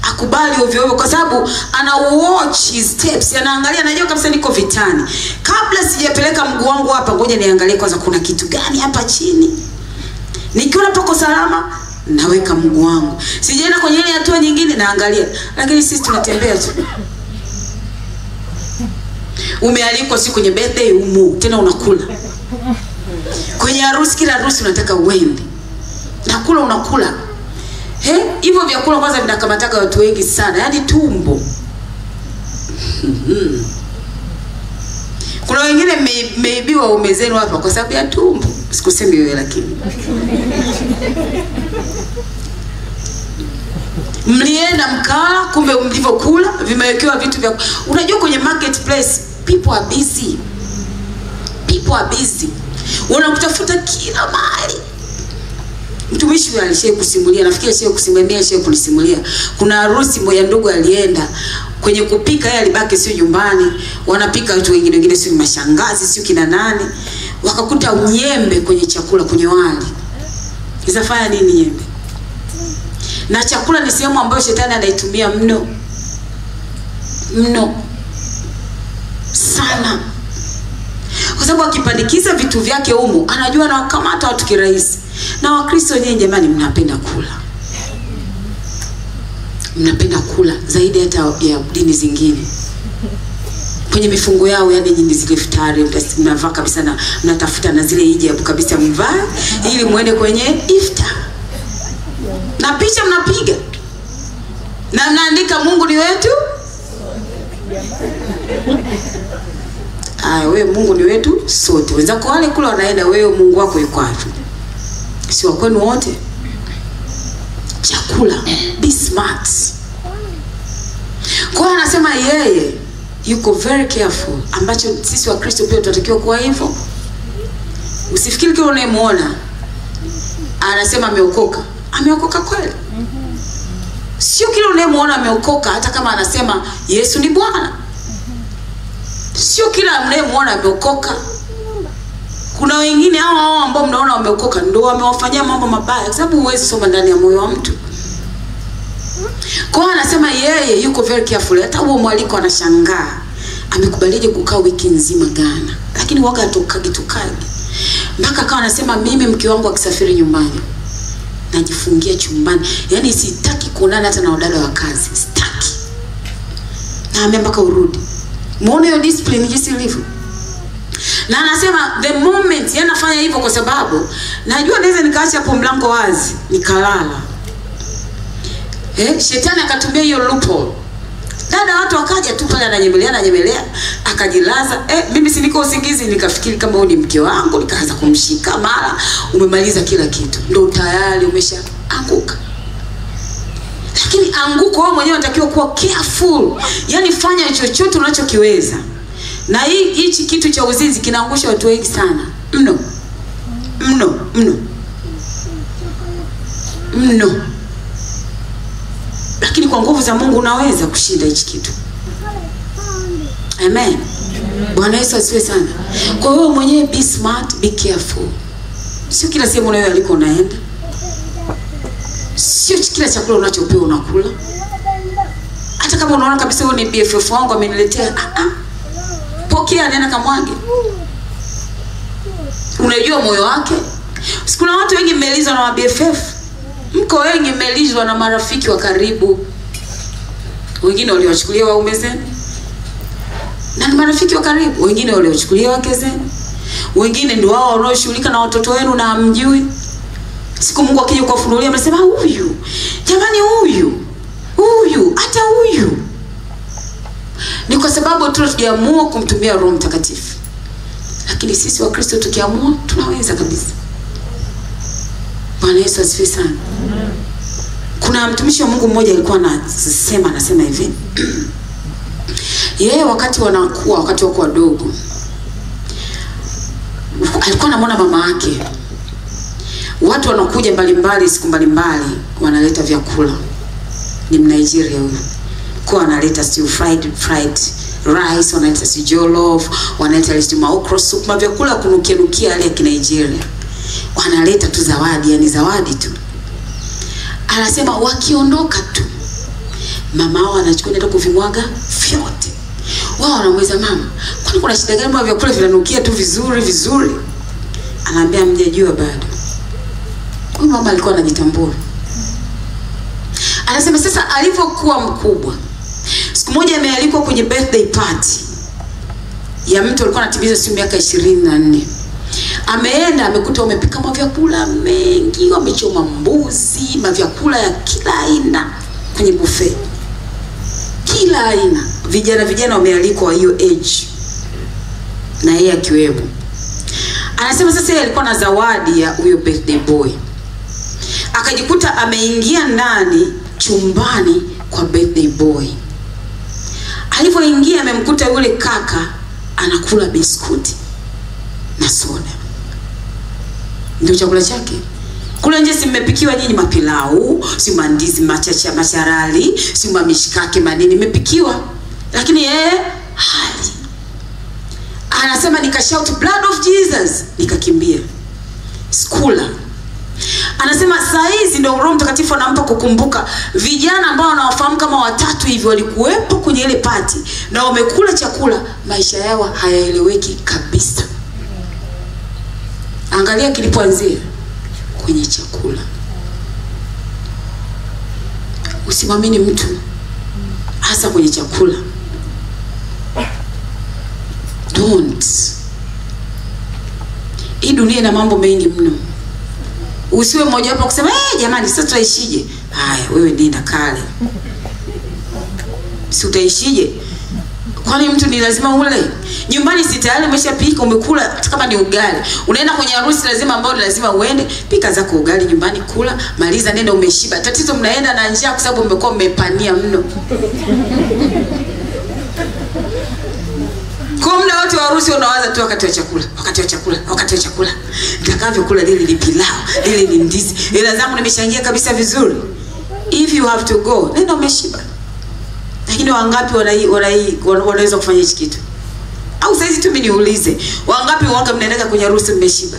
[SPEAKER 1] Akubali ovyo kwa sababu ana watch his steps. Anaangalia, anajua kabisa niko vitani. Kabla sijapeleka mguu wangu hapa, ngoja niangalie kwanza kuna kitu gani hapa chini. Nikiona pako salama, naweka mguu wangu. Sijaenda kwenye ile hatua nyingine, naangalia. Lakini sisi tunatembea tu. Umealikwa siku kwenye birthday tena unakula. Kwenye harusi, kila harusi unataka uende. Nakula unakula. Hivyo vyakula kwanza vinakamataga watu wengi sana, yani tumbo. Kuna wengine mmeibiwa ume zenu hapa kwa sababu ya tumbo. Sikusemi wewe lakini. Mlienda mkala, kumbe mlivyokula vimewekewa vitu vya. Unajua kwenye marketplace people are busy. Wanakutafuta kila mahali. Mtumishi huyo alishakusimulia, nafikiri alishakusimulia. Kuna harusi moja ndugu alienda kwenye kupika, yeye alibaki sio nyumbani, wanapika watu wengine sio mashangazi sio kina nani, wakakuta nyembe kwenye chakula, kwenye wali. Isafanya nini nyembe? Na chakula ni sehemu ambayo shetani anaitumia mno sana. Kwa sababu akipandikiza vitu vyake humo, anajua na wakamata watu kirahisi. Na Wakristo wenyewe jamani, mnapenda kula zaidi hata ya dini zingine. Kwenye mifungo yao, yani nyinyi zile iftari mnavaa kabisa, na mnatafuta na zile hijabu kabisa mvae ili muende kwenye iftar. Na picha mnapiga. Na mnaandika Mungu ni wetu. Wewe Mungu ni wetu sote. Wenzako wale kule wanaenda, wewe Mungu wako yuko wapi? Si wa kwenu wote? Chakula, be smart. Kwa anasema yeye yuko very careful, ambacho sisi wa Kristo pia tunatakiwa kuwa hivyo. Usifikiri kile unayemuona anasema ameokoka kweli. Sio kile unayemuona ameokoka, hata kama anasema Yesu ni Bwana. Sio kila unayemuona ameokoka. Kuna wengine hao ambao mnaona wameokoka ndio wamewafanyia mambo mabaya, kwa sababu huwezi soma ndani ya moyo wa mtu. Kwa anasema yeye yuko very careful. Hata huo mwaliko anashangaa, amekubalije kukaa wiki nzima Ghana, lakini waga atokagi. Mpaka akawa anasema mimi mke wangu akisafiri nyumbani najifungia chumbani, yani sitaki kuonana hata na wadada wa kazi, sitaki. Na mpaka urudi. Muone hiyo discipline jinsi ilivyo. Na anasema the moment yanafanya hivyo kwa sababu najua naweza nikaacha hapo mlango wazi nikalala. Shetani akatumia hiyo loophole. Dada watu wakaja tu pale ananyemelea akajilaza. Mimi si niko usingizi, nikafikiri kama huyu ni mke wangu, nikaanza kumshika, mara umemaliza kila kitu, ndio tayari umeshaanguka. Lakini anguko wewe mwenyewe unatakiwa kuwa careful. Yani fanya chochote unachokiweza. Na hichi kitu cha uzinzi kinaangusha watu wengi sana. Mno. Lakini kwa nguvu za Mungu unaweza kushinda hichi kitu. Amen. Bwana Yesu asifiwe sana. Kwa hiyo mwenyewe be smart, be careful. Sio kila sehemu unayo aliko unaenda. Sio kila chakula unachopewa unakula. Hata kama unaona kabisa wewe ni BFF wangu ameniletea, pokea, nenda kamwage. Unajua moyo wake. Kuna watu wengi mmelizwa na BFF. Mko wengi mmelizwa na marafiki wa karibu. Wengine waliochukulia waume zenu. Na marafiki wa karibu, wengine waliochukulia wake zenu. Wengine ndio wao wanaoshughulika na watoto wenu na hamjui. Siku Mungu akija kuwafunulia mnasema huyu. Jamani huyu, hata huyu. Ni kwa sababu tunajiamua kumtumia Roho Mtakatifu. Lakini sisi wa Kristo tukiamua tunaweza kabisa. Bwana Yesu asifiwe sana. Kuna mtumishi wa Mungu mmoja alikuwa anasema hivi. Yeye wakati wako wadogo, alikuwa anamwona mama yake. Watu wanakuja mbalimbali siku mbalimbali wanaleta vyakula. Ni Nigeria huyo. Kwa analeta stew fried rice, wanaleta stew jollof, wanaleta stew maokro soup, vyakula kunukia yale ya Kinigeria. Wanaleta tu zawadi, yani zawadi tu. Anasema wakiondoka tu, mama wao anachukua nenda kuvimwaga vyote. Wao wanamweza mama, kwani kuna shida gani mbona vyakula vinanukia tu vizuri? Anaambia mjajua bado. Huyu mama alikuwa anajitambua. Anasema sasa alipokuwa mkubwa, siku moja amealikwa kwenye birthday party ya mtu alikuwa anatimiza miaka 24. Ameenda amekuta wamepika mavyakula mengi, wamechoma mbuzi, mavyakula ya kila aina kwenye buffet. Kila aina. Vijana wamealikwa hiyo age. Na yeye akiwemo. Anasema sasa yeye alikuwa na zawadi ya huyo birthday boy. Akajikuta ameingia ndani chumbani kwa birthday boy. Alipoingia amemkuta yule kaka anakula biskuti na soda. Ndio chakula chake. Kule nje si mmepikiwa nyinyi mapilau, si mandizi, macharali, si mishikaki manini mmepikiwa. Lakini yeye hali. Anasema nikashout blood of Jesus, nikakimbia. Skula. Anasema saa hizi ndio Roho Mtakatifu anampa kukumbuka vijana ambao wanawafahamu kama watatu hivi walikuwepo kwenye ile party na wamekula chakula, maisha yao hayaeleweki kabisa. Angalia kilipoanzia kwenye chakula. Usimamini mtu hasa kwenye chakula. Don't. Hii dunia ina mambo mengi mno. Usiwe mmoja wapo kusema jamani sasa tutaishije? Haya wewe nenda kale. Si utaishije? Kwani mtu ni lazima ule? Nyumbani si tayari umeshapika, umekula kama ni ugali. Unaenda kwenye harusi lazima uende, pika zako ugali nyumbani, kula, maliza, nenda umeshiba. Tatizo mnaenda na njaa kwa sababu mmekuwa mmepania mno. Kwa muda wote wa harusi unawaza tu wakati wa chakula. Nitakavyo kula lile ni pilau, lile ni ndizi. Ila zangu nimeshangia kabisa vizuri. If you have to go, nenda umeshiba. Lakini wangapi wanaweza kufanya hichi kitu? Au saizi tu mimi niulize, wangapi mnaenda kwenye harusi mmeshiba?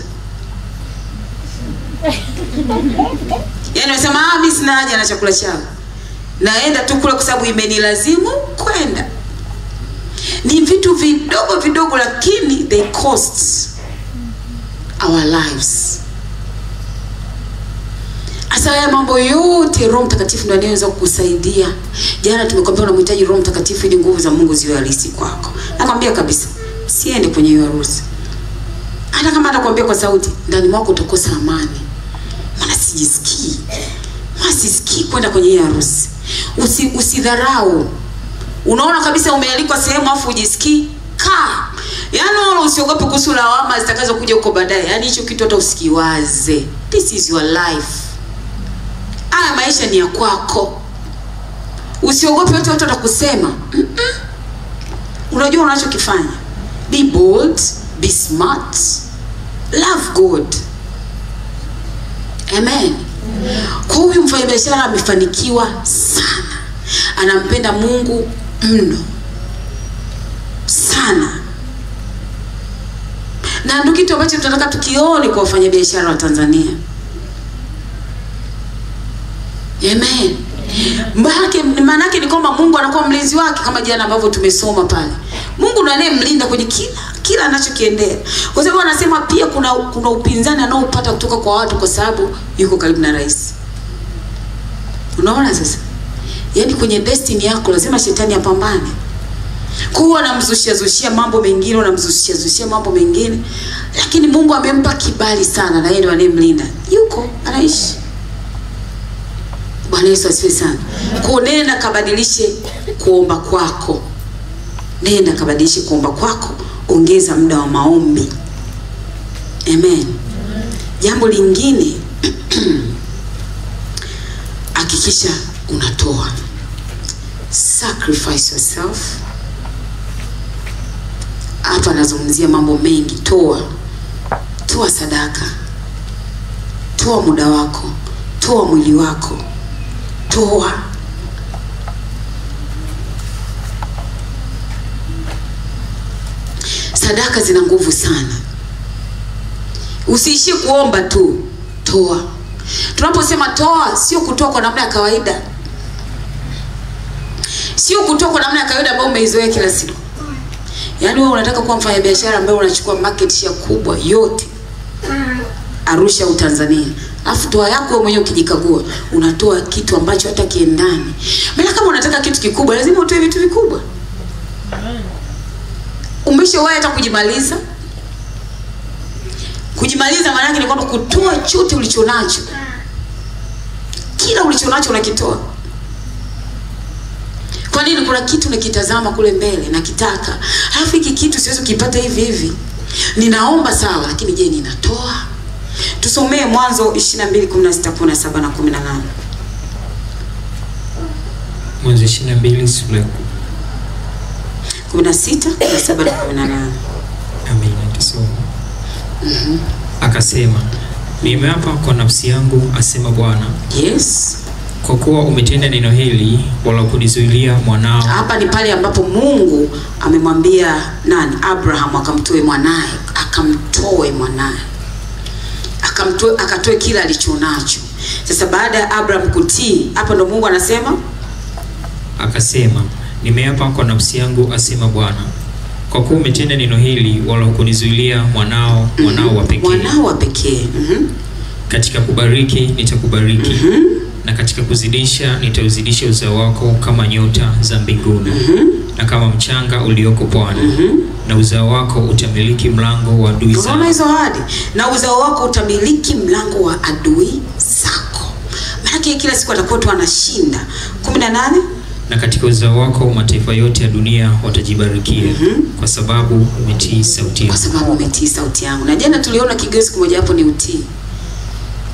[SPEAKER 1] Yaani unasema mimi sina haja na chakula chao. Naenda tu kula kwa sababu imenilazimu kwenda. Ni vitu vidogo lakini they cost our lives. Asa haya mambo yote Roho Mtakatifu ndiye anaweza kukusaidia. Jana tumekwambia unamhitaji Roho Mtakatifu ili nguvu za Mungu ziwe halisi kwako. Nakwambia kabisa, siende kwenye hiyo harusi. Hata kama atakwambia kwa sauti, ndani mwako utakosa amani. Maana sijisikii kwenda kwenye hiyo harusi. Usidharau. Unaona kabisa umealikwa sehemu afu ujisikii, kaa. Yaani wala usiogope kuhusu lawama zitakazo kuja huko baadaye. Yaani hicho kitu hata usikiwaze. This is your life. Haya maisha ni ya kwako. Usiogope watu watakusema. Unajua unachokifanya. Be bold, be smart. Love God. Amen. Kwa huyu mfanyabiashara amefanikiwa sana. Anampenda Mungu mno. Sana. Na ndio kitu ambacho tunataka tukione kwa wafanyabiashara wa Tanzania. Amen. Maana yake ni kwamba Mungu anakuwa mlinzi wake kama jana ambavyo tumesoma pale. Mungu ndiye anayemlinda kwenye kila anachokiendea. Kwa sababu anasema pia kuna upinzani anaopata kutoka kwa watu kwa sababu yuko karibu na rais. Unaona sasa? Yaani kwenye destiny yako lazima shetani apambane. Kwa anamzushia mambo mengine, anamzushia mambo mengine. Lakini Mungu amempa kibali sana na yeye ndiye anayemlinda. Yuko anaishi. Bwana Yesu asifiwe sana. Kwa nenda kabadilishe kuomba kwako. Nenda kabadilishe kuomba kwako. Ongeza muda wa maombi. Amen. Jambo lingine hakikisha unatoa. Sacrifice yourself. Hapa nazungumzia mambo mengi. Toa sadaka. Toa muda wako. Toa mwili wako. Toa. Sadaka zina nguvu sana. Usiishie kuomba tu. Toa. Tunaposema toa, sio kutoa kwa namna ya kawaida. Sio kutoa kwa namna ya kawaida ambayo umeizoea kila siku. Yaani wewe unataka kuwa mfanyabiashara ambaye unachukua market share kubwa yote Arusha au Tanzania. Alafu toa yako wewe mwenyewe ukijikagua, unatoa kitu ambacho hata kiendani. Maana kama unataka kitu kikubwa, lazima utoe vitu vikubwa. Umeshawahi hata kujimaliza? Kujimaliza maana yake ni kwamba kutoa chote ulichonacho. Kila ulichonacho unakitoa. Kwa nini? Kuna kitu nakitazama kule mbele na kitaka. Alafu hiki kitu siwezi kukipata hivi. Ninaomba sawa, lakini je, ninatoa? Tusomee Mwanzo 22:16-17 na 18.
[SPEAKER 2] Mwanzo 22 sura
[SPEAKER 1] 16:17 na 18.
[SPEAKER 2] Amina, tusome. Akasema, nimeapa kwa nafsi yangu, asema Bwana.
[SPEAKER 1] Yes.
[SPEAKER 2] Kwa kuwa umetenda neno hili wala kunizuilia mwanao.
[SPEAKER 1] Hapa ni pale ambapo Mungu amemwambia nani? Abraham akamtoe mwanae, akatoe kila alichonacho. Sasa baada ya Abraham kutii, hapa ndo Mungu anasema,
[SPEAKER 2] akasema, nimeapa kwa nafsi yangu, asema Bwana. Kwa kuwa umetenda neno hili wala kunizuilia mwanao wa pekee. Katika kubariki nitakubariki. Na katika kuzidisha nitauzidisha uzao wako kama nyota za mbinguni. Na kama mchanga ulioko pwani. Na uzao wako utamiliki mlango wa adui zako.
[SPEAKER 1] Unaona hizo ahadi? Na uzao wako utamiliki mlango wa adui zako. Maana kila siku atakuwa tu anashinda. 18.
[SPEAKER 2] Na katika uzao wako mataifa yote ya dunia watajibarikia. Kwa sababu umetii sauti yangu. Na jana tuliona kigezo kimoja hapo ni utii.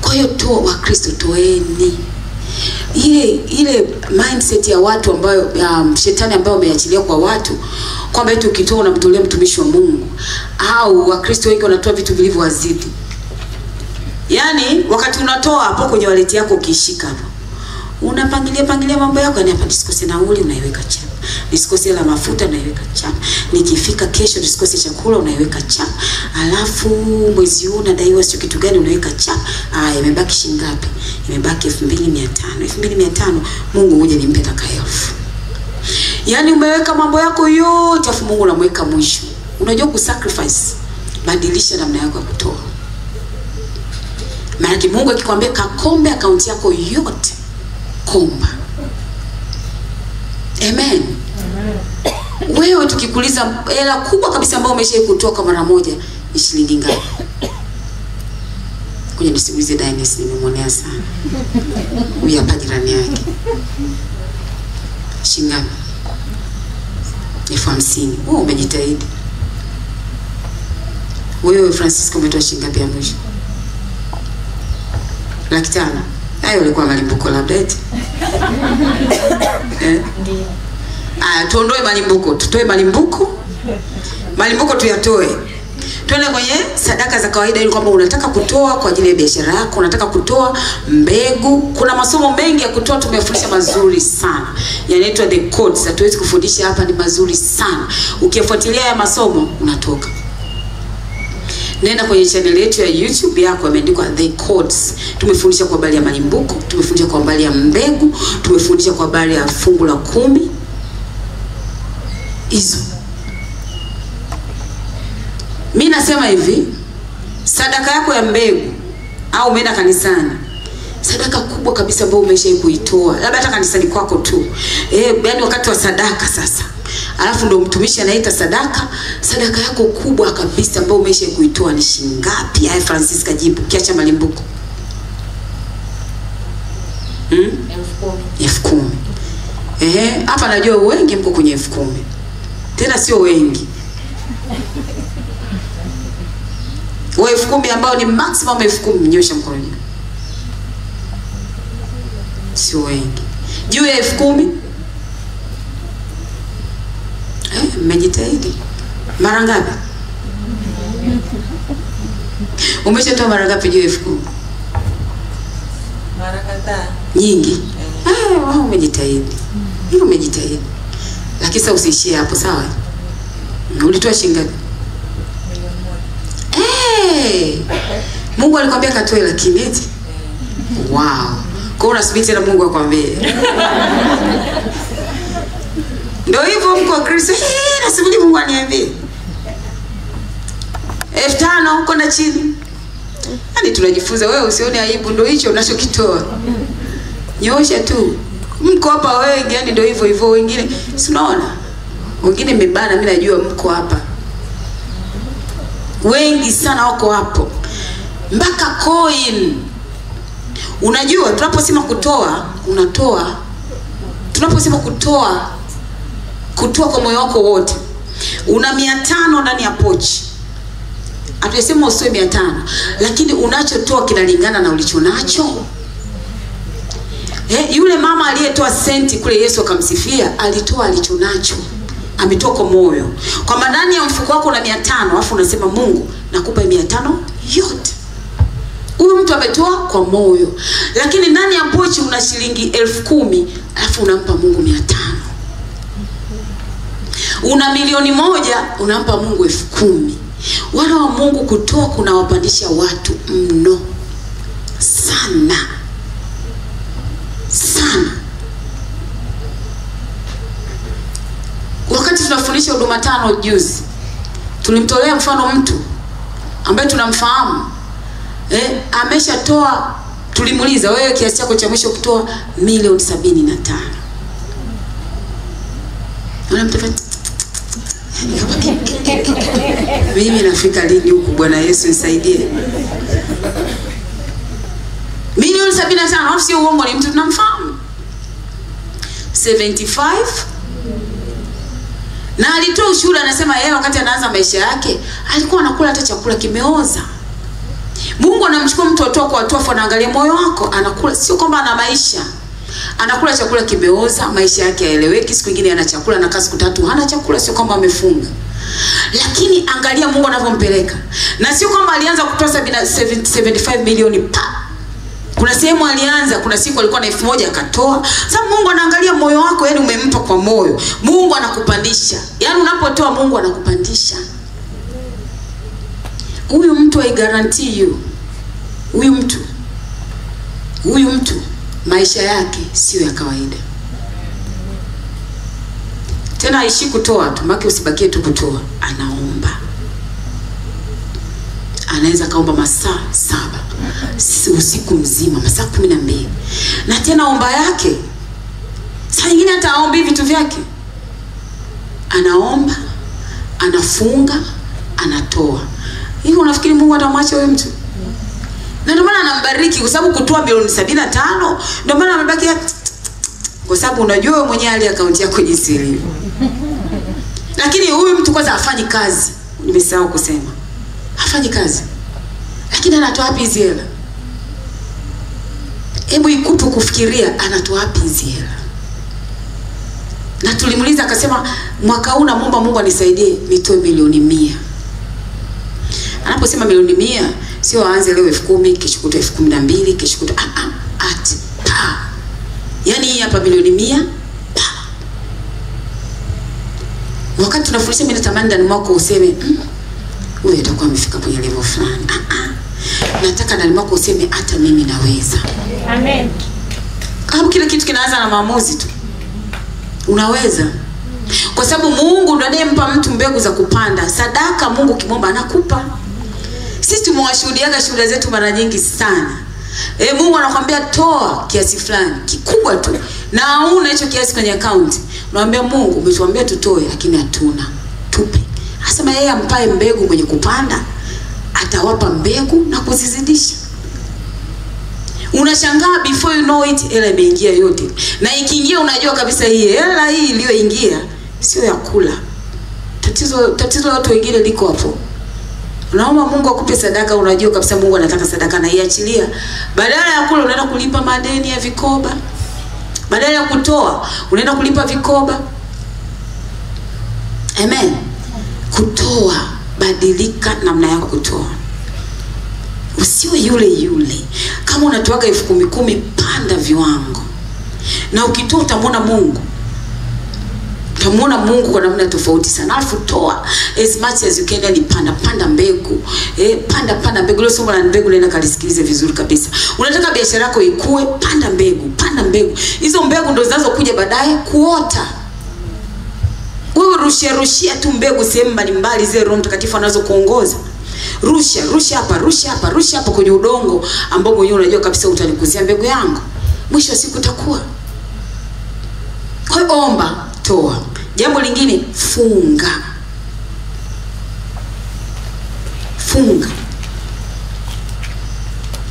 [SPEAKER 2] Kwa hiyo wa Kristo toeni. Ile mindset ya watu ambayo shetani ambayo ameachilia kwa watu kwamba eti ukitoa unamtolea mtumishi wa Mungu, au Wakristo wengi wanatoa vitu vilivyowazidi. Yaani wakati unatoa hapo kwenye wallet yako ukishika hapo, unapangilia mambo yako, yani hapa nisikose nauli unaiweka chapa. Nisikose la mafuta unaiweka chapa. Nikifika kesho nisikose chakula unaiweka chapa. Alafu mwezi huu nadaiwa sio kitu gani unaiweka chapa. Imebaki shilingi ngapi? Imebaki 2500. Mungu uje nimpe taka 1000. Yaani umeweka mambo yako yote afu Mungu anamweka mwisho. Unajua kusacrifice. Badilisha namna yako ya kutoa. Maana Mungu akikwambia kakombe akaunti yako yote, komba. Amen. Wewe tukikuuliza hela kubwa kabisa ambayo umeshawahi kutoa kwa mara moja ni shilingi ngapi? Kwenye nisibuize Dines nimemwonea sana. Huyu hapa jirani yake. Shilingi ngapi? 50,000. Wewe umejitahidi. Wewe Francisco umetoa shilingi ngapi ya mwisho? 500,000. Hayo ilikuwa malimbuko labda eti.
[SPEAKER 3] Ndio.
[SPEAKER 1] Tuondoe malimbuko, tutoe malimbuko. Malimbuko tuyatoe. Tuende kwenye sadaka za kawaida, ili kwamba unataka kutoa kwa ajili ya biashara yako, unataka kutoa mbegu. Kuna masomo mengi ya kutoa tumefundisha mazuri sana. Yanaitwa the codes. Hatuwezi kufundisha hapa, ni mazuri sana. Ukifuatilia ya masomo unatoka. Nenda kwenye channel yetu ya YouTube yako, imeandikwa The Codes. Tumefundisha kwa habari ya malimbuko, tumefundisha kwa habari ya mbegu, tumefundisha kwa habari ya fungu la 10. Hizo Mimi nasema hivi, sadaka yako ya mbegu au umeenda kanisani, sadaka kubwa kabisa ambayo umeshaikuitoa, labda hata kanisani kwako tu. Yani wakati wa sadaka sasa. Alafu ndo mtumishi anaita sadaka yako kubwa kabisa ambayo umeshaikuitoa ni shilingi ngapi? Haya Francisca jibu, kiacha malimbuko. 10,000. Hapa najua wengi mko kwenye 10,000. Tena sio wengi. Wa 10,000 ambao ni maximum 10,000, nyosha mkono. Sio wengi. Juu ya 10,000? Mmejitahidi. Mara ngapi? Umeshatoa mara ngapi juu ya 10,000?
[SPEAKER 5] Mara kadhaa.
[SPEAKER 1] Nyingi. Wao umejitahidi. Hiyo umejitahidi. Lakini sasa usiishie hapo, sawa? Ulitoa shilingi ngapi? Mungu alikwambia katoe lakini eti. Wow. Kwa unasubiri tena Mungu akwambie. Ndio hivyo mko Kristo. Nasubiri Mungu aniambie. 5,000 kwenda chini. Yaani tunajifunza, wewe usione aibu, ndio hicho unachokitoa. Nyosha tu. Mko hapa wengi, yani ndio hivyo hivyo wengine. Si unaona? Wengine mmebana, mimi najua mko hapa. Wengi sana wako hapo. Mpaka coin. Unajua tunaposema kutoa, unatoa. Tunaposema kutoa kwa moyo wako wote. Una 500 ndani ya pochi. Hatusema usiwe 500, lakini unachotoa kinalingana na ulichonacho. Yule mama aliyetoa senti kule Yesu akamsifia, alitoa alichonacho. Ametoa kwa moyo. Kwa ndani ya mfuko wako una 500, alafu unasema Mungu, nakupa 500 yote. Huyu mtu ametoa kwa moyo. Lakini ndani ya pochi una shilingi 10,000, alafu unampa Mungu 500. Una 1,000,000 unampa Mungu 10,000. Wana wa Mungu kutoa kuna wapandisha watu mno. Sana. Sana. Wakati tunafundisha huduma 5 juzi, tulimtolea mfano mtu ambaye tunamfahamu. Ameshatoa, tulimuuliza wewe kiasi chako cha mwisho kutoa $75,000. Unamtafanya mimi nafika lini huku? Bwana Yesu nisaidie. $75,000, au sio uongo, ni mtu tunamfahamu. 75. Na alitoa ushuhuda, anasema yeye wakati anaanza maisha yake alikuwa anakula hata chakula kimeoza. Mungu anamchukua mtu atoa kwa atoa, anaangalia moyo wako, anakula, sio kwamba ana maisha. Anakula chakula kimeoza, maisha yake haeleweki, siku nyingine ana chakula na siku 3 hana chakula, sio kwamba amefunga. Lakini angalia Mungu anavyompeleka. Na sio kwamba alianza kutoa 75 milioni pa. Kuna sehemu alianza, kuna siku alikuwa na 1,000 akatoa. Sasa Mungu anaangalia moyo wako, yani umempa kwa moyo. Mungu anakupandisha. Yani unapotoa Mungu anakupandisha. Huyu mtu I guarantee you. Huyu mtu maisha yake sio ya kawaida. Tena aishi kutoa tu, maki usibakie tu kutoa, anaomba. Anaweza kaomba masaa 7, usiku mzima, masaa 12. Na tena omba yake, saa nyingine hata aombi vitu vyake. Anaomba, anafunga, anatoa. Hivi unafikiri Mungu atamwacha wewe mtu? Na ndio maana anambariki, kwa sababu kutoa $75,000, ndio maana amebaki, kwa sababu unajua wewe mwenyewe hali akaunti yako jinsi ilivyo. Lakini huyu mtu kwanza hafanyi kazi. Nimesahau kusema. Hafanyi kazi. Lakini anatoa wapi hizo hela? Hebu ikupe kufikiria, anatoa wapi hizo hela? Na tulimuuliza akasema mwaka huu naomba Mungu anisaidie nitoe $100,000. Anaposema $100,000 sio aanze leo 10,000 kesho kutwa 12,000 kesho kutwa yani hii hapa $100,000. Wakati tunafundisha mimi natamani ndani mwako useme wewe utakuwa umefika kwenye level fulani. Nataka ndani mwako useme hata mimi naweza. Amen. Kama kila kitu kinaanza na maamuzi tu. Unaweza. Kwa sababu Mungu ndiye anayempa mtu mbegu za kupanda. Sadaka Mungu kimomba anakupa. Sisi tumewashuhudiaga shuhuda zetu mara nyingi sana. Mungu anakuambia toa kiasi fulani, kikubwa tu. Na hauna hicho kiasi kwenye account. Unamwambia Mungu, umetuambia tutoe lakini hatuna. Tupe. Anasema yeye ampae mbegu mwenye kupanda, atawapa mbegu na kuzizidisha. Unashangaa before you know it hela imeingia yote. Na ikiingia unajua kabisa hii hela hii iliyoingia sio ya kula. Tatizo la watu wengine liko hapo. Unaomba Mungu akupe sadaka, unajua kabisa Mungu anataka sadaka na iachilia. Badala ya kula unaenda kulipa madeni ya vikoba. Badala ya kutoa unaenda kulipa vikoba. Amen. Kutoa, badilika namna yako kutoa. Usiwe yule. Kama unatoaga 10,000 panda viwango. Na ukitoa utamwona Mungu. Utamwona Mungu kwa namna tofauti sana. Alafu toa as much as you can, yani panda mbegu. Panda mbegu. Leo somo la mbegu lenda kalisikilize vizuri kabisa. Unataka biashara yako ikue, panda mbegu. Hizo mbegu ndo zinazokuja baadaye kuota. Wewe rushia tu mbegu sehemu mbalimbali zile Roho Mtakatifu anazokuongoza. Rusha hapa kwenye udongo ambao mwenyewe unajua kabisa utanikuzia mbegu yangu. Mwisho wa siku utakuwa. Kwa hiyo omba, toa. Jambo lingine, funga.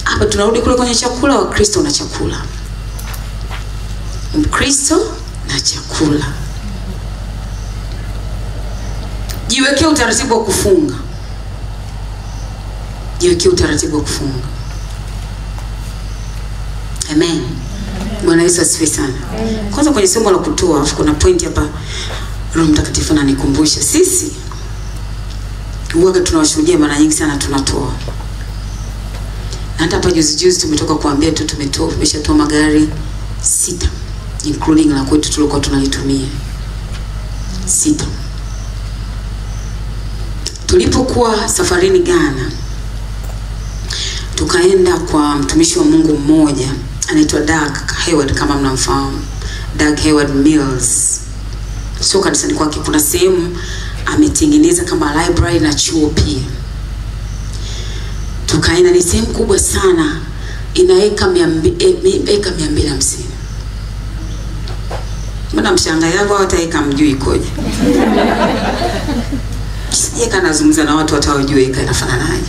[SPEAKER 1] Hapa tunarudi kule kwenye chakula. Wa Kristo na chakula. Mkristo na chakula. Jiwekee utaratibu wa kufunga. Amen. Bwana Yesu asifiwe sana. Kwanza kwenye somo la kutoa, kuna point hapa Roho Mtakatifu ananikumbusha. Sisi huwa tunawashuhudia mara nyingi sana tunatoa. Na hata hapa juzi tumetoka kuambia tu tumeshatoa magari 6 including la kwetu tulikuwa tunalitumia 6. Tulipokuwa safarini Ghana, tukaenda kwa mtumishi wa Mungu mmoja anaitwa Doug Hayward, kama mnamfahamu. Doug Hayward Mills. Sio kanisani kwake, kuna sehemu ametengeneza kama library na chuo pia. Tukaenda, ni sehemu kubwa sana, ina eka 250. Mbona mshanga yangu hata eka mjui ikoje? Sije nazungumza na watu watawajua eka inafananaje.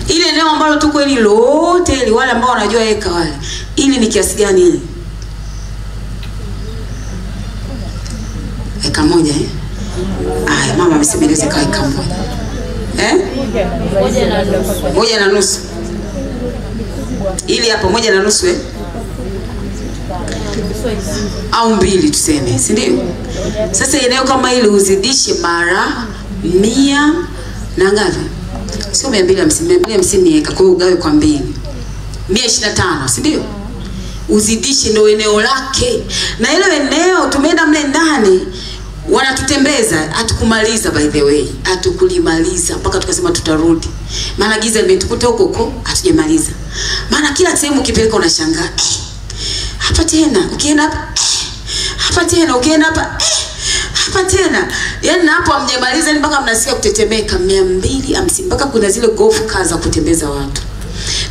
[SPEAKER 1] Ile eneo ambalo tuko ili lote ili wale ambao wanajua eka wale. Ili ni kiasi gani hili? Eka moja mama amesemeleza kwa eka moja. 1.5. Ili hapo 1.5 au 2 tuseme, si ndio? Sasa eneo kama ile uzidishe mara 100 na ngapi? Sio 250 eka, kwa hiyo ugawe kwa 2. 125, si ndio? Uzidishe ndio eneo lake. Na ile eneo tumeenda mle ndani wanatutembeza, hatukumaliza by the way. Hatukulimaliza mpaka tukasema tutarudi. Maana giza limetukuta huko hatujamaliza. Maana kila sehemu ukipeleka unashangaa. Hapa tena, ukienda hapa. Hapa tena, ukienda hapa. Hapa tena. Yaani hapo hamjamaliza mpaka mnasikia kutetemeka. 250 mpaka kuna zile golf cars za kutembeza watu.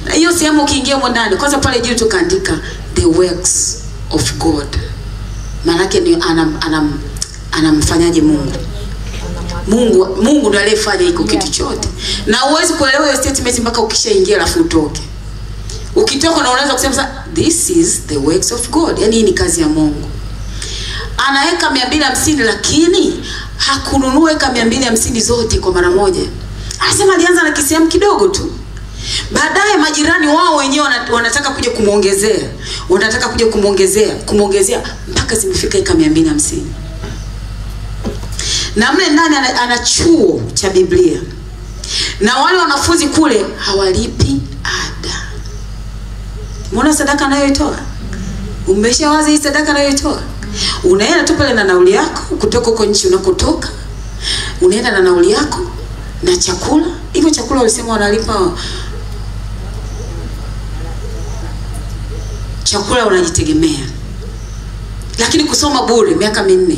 [SPEAKER 1] Na hiyo sehemu ukiingia huko ndani, kwanza pale juu tukaandika the works of God. Maana yake ni anamfanyaje Mungu? Mungu ndiye aliyefanya hiko kitu chote. Na huwezi kuelewa hiyo statement mpaka ukishaingia alafu utoke. Ukitoka na unaweza kusema this is the works of God. Yaani hii ni kazi ya Mungu. Anaweka 250 lakini hakununua eka 250 zote kwa mara moja. Anasema alianza na kisehemu kidogo tu. Baadaye majirani wao wenyewe wanataka kuja kumuongezea. Wanataka kuja kumuongezea mpaka zimefika eka 250. Na mle ndani ana chuo cha Biblia. Na wale wanafunzi kule hawalipi ada. Mbona sadaka anayoitoa? Umeshawaza hii sadaka anayoitoa? Unaenda tu pale na nauli yako kutoka huko nchi unakotoka. Unaenda na nauli yako na chakula. Hivyo chakula walisema wanalipa. Chakula unajitegemea. Lakini kusoma bure miaka 4.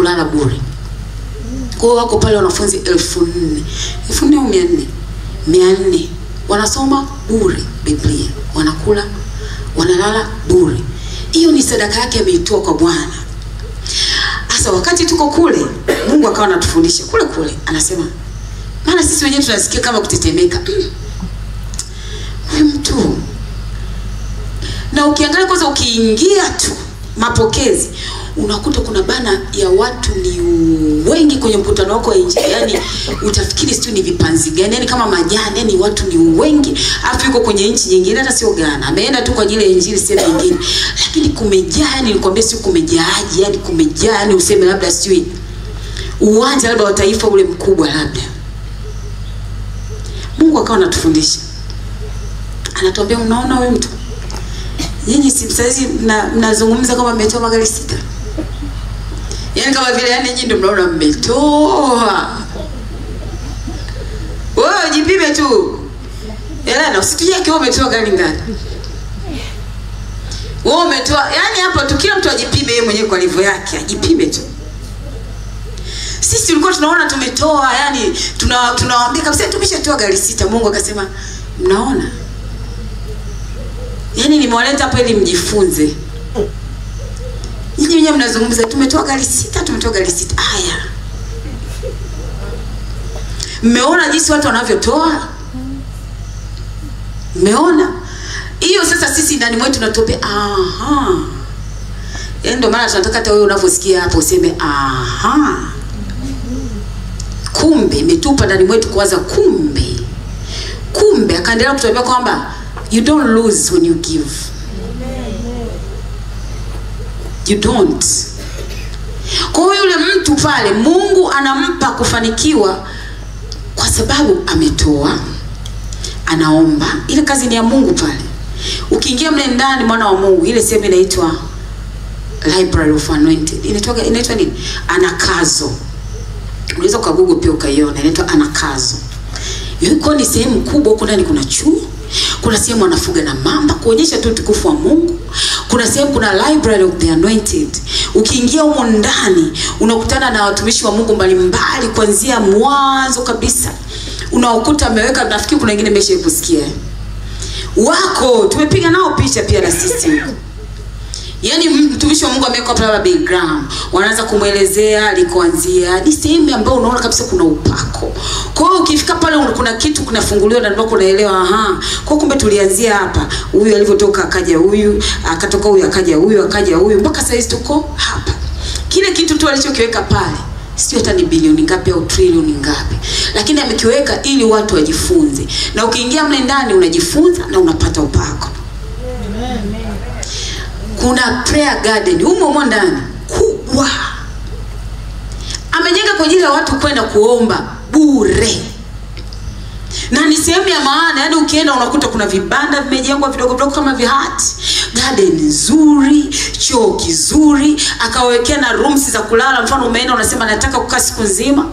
[SPEAKER 1] kulala bure. Kwa hiyo wako pale wanafunzi 4,000 au 400 wanasoma bure Biblia, wanakula, wanalala bure. Hiyo ni sadaka yake ameitoa kwa Bwana. Sasa wakati tuko kule, Mungu akawa anatufundisha kule, anasema, maana sisi wenyewe tunasikia kama kutetemeka. Huyu mtu. Na ukiangalia kwanza, ukiingia tu mapokezi, unakuta kuna bana ya watu ni wengi kwenye mkutano wako wa Injili. Yaani utafikiri sio ni vipanzi gani, yani kama majani, yani watu ni wengi. Afu yuko kwenye nchi nyingine, hata sio Ghana, ameenda tu kwa ajili ya Injili sehemu nyingine. Lakini kumejaa, yani nilikwambia sio kumejaaje, yani kumejaa, yani useme labda sio uwanja labda wa taifa ule mkubwa labda. Mungu akawa anatufundisha. Anatuambia, unaona wewe mtu, nyinyi si saizi mnazungumza kama mmetoa magari 6. Yaani kama vile yani nyinyi ndio mnaona mmetoa. Wewe jipime tu. Elena, usituje kiwa umetoa gari ngapi. Wewe umetoa, yani hapo tu kila mtu ajipime yeye mwenyewe kwa level yake, ajipime tu. Sisi tulikuwa tunaona tumetoa, yani tunawaambia kabisa tumeshatoa gari 6. Mungu akasema, mnaona? Yaani nimewaleta hapa ili mjifunze. Nyinyi wenyewe mnazungumza tumetoa gari 6. Haya. Mmeona jinsi watu wanavyotoa? Mmeona? Hiyo sasa sisi ndani mwetu tunatope, aha. Yaani ndio maana tunataka hata wewe unavyosikia hapo useme aha. Kumbe imetupa ndani mwetu kuwaza kumbe akaendelea kutuambia kwamba you don't lose when you give. You don't. Kwa hiyo yule mtu pale Mungu anampa kufanikiwa kwa sababu ametoa, anaomba. Ile kazi ni ya Mungu pale. Ukiingia mle ndani mwana wa Mungu, ile sehemu inaitwa Library of Anointed. Inaitwa nini? Anakazo. Unaweza kwa Google pia ukaiona, inaitwa Anakazo. Yuko ni sehemu kubwa, huko ndani kuna chuo. Kuna sehemu anafuga na mamba kuonyesha tu utukufu wa Mungu. Kuna sehemu kuna Library of the Anointed. Ukiingia huko ndani unakutana na watumishi wa Mungu mbalimbali kuanzia mwanzo kabisa. Unaokuta ameweka, nafikiri kuna wengine mmeshaikusikia. Wako tumepiga nao picha pia na sisi. Yaani mtumishi wa Mungu ameweka pale background. Wanaanza kumuelezea alikoanzia. Ni sehemu ambayo unaona kabisa kuna upako. Kwa hiyo ukifika pale kuna kitu kinafunguliwa na ndio unaelewa aha. Kwa kumbe tulianzia hapa. Huyu alivyotoka akaja huyu, akatoka huyu akaja huyu mpaka sasa tuko hapa. Kile kitu tu alichokiweka pale, sio hata ni bilioni ngapi au trilioni ngapi. Lakini amekiweka ili watu wajifunze. Na ukiingia mle ndani unajifunza na unapata upako. Kuna prayer garden humo ndani kubwa. Amejenga kwa ajili ya watu kwenda kuomba bure. Na ni sehemu ya maana, yaani ukienda unakuta kuna vibanda vimejengwa vidogo vidogo kama vihati. Garden nzuri, choo kizuri, akawekea na rooms za kulala. Mfano umeenda unasema nataka kukaa siku nzima,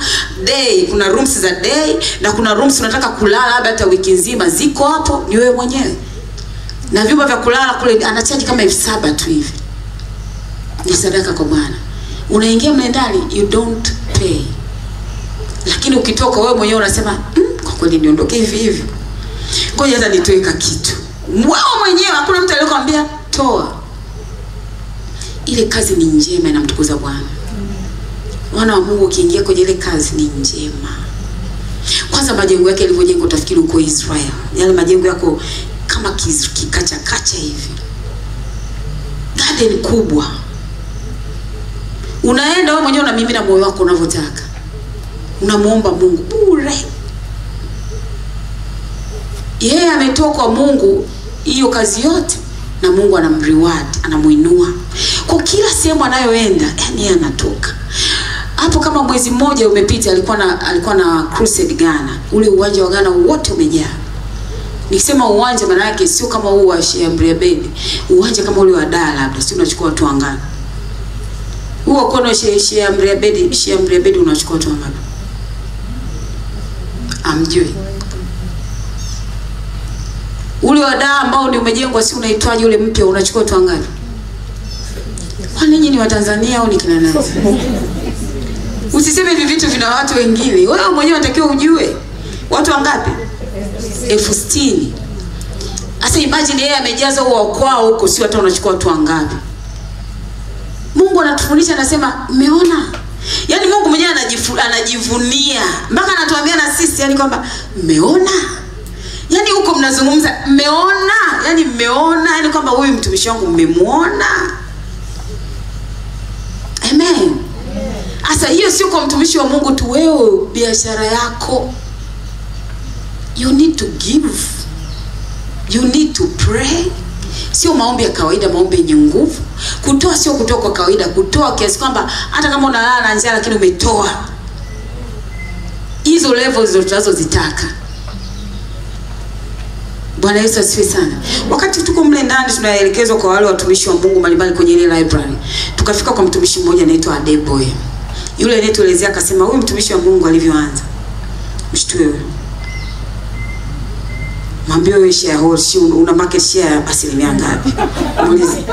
[SPEAKER 1] day, kuna rooms za day na kuna rooms unataka kulala labda hata wiki nzima, ziko hapo, ni wewe mwenyewe. Na vyumba vya kulala kule anachaji kama 7,000 tu hivi. Ni sadaka kwa Bwana. Unaingia mle ndani, you don't pay. Lakini ukitoka wewe mwenyewe unasema, kwa kweli niondoke hivi hivi. Ngoja hata nitoe kitu. Wewe mwenyewe hakuna mtu aliyekwambia toa. Ile kazi ni njema, inamtukuza Bwana. Mwana wa Mungu ukiingia kwenye ile kazi ni njema. Kwanza majengo yake yalivyojengwa utafikiri uko Israel. Yale majengo yako kama kikacha hivi. Garden kubwa. Unaenda wewe mwenyewe unamimina moyo wako unavyotaka. Unamuomba Mungu bure. Yeye ametoa kwa Mungu hiyo kazi yote na Mungu anamreward, anamuinua. Kwa kila sehemu anayoenda, yani yeye anatoka. Hapo kama mwezi mmoja umepita alikuwa na crusade Ghana. Ule uwanja wa Ghana wote umejaa. Nikisema uwanja maana yake sio kama huu wa Sheambriabedi. Uwanja kama ule wa Dar labda, si unachukua watu wangapi? Huo kono Sheambriabedi unachukua watu wangapi? Amjui. Ule wa Dar ambao ni umejengwa si unaitwaje ule mpya unachukua watu wangapi? Kwani nyinyi ni wa Tanzania au ni kina nani? Usiseme hivi vitu vina watu wengine. Wewe mwenyewe unatakiwa ujue. Watu wangapi? 60,000. Sasa imagine yeye amejaza huo kwao huko, si hata unachukua watu wangapi? Mungu anatufundisha, anasema mmeona? Yaani Mungu mwenyewe anajivunia. Mpaka anatuambia na sisi yani kwamba mmeona? Yaani huko mnazungumza mmeona? Yaani mmeona yani kwamba huyu mtumishi wangu mmemuona? Amen. Asa hiyo sio kwa mtumishi wa Mungu tu, wewe biashara yako. You need to give. You need to pray. Sio maombi ya kawaida, maombi yenye nguvu. Kutoa sio kutoa kwa kawaida, kutoa kiasi kwamba hata kama unalala na njaa lakini umetoa. Hizo levels ndio tunazozitaka. Bwana Yesu asifiwe sana. Wakati tuko mle ndani tunaelekezwa kwa wale watumishi wa Mungu mbalimbali kwenye ile library. Tukafika kwa mtumishi mmoja anaitwa Adeboye. Yule anayetuelezea akasema huyu mtumishi wa Mungu alivyoanza. Mshtue wewe. Mwambie wewe shareholder, una market share asilimia ngapi? Muulize.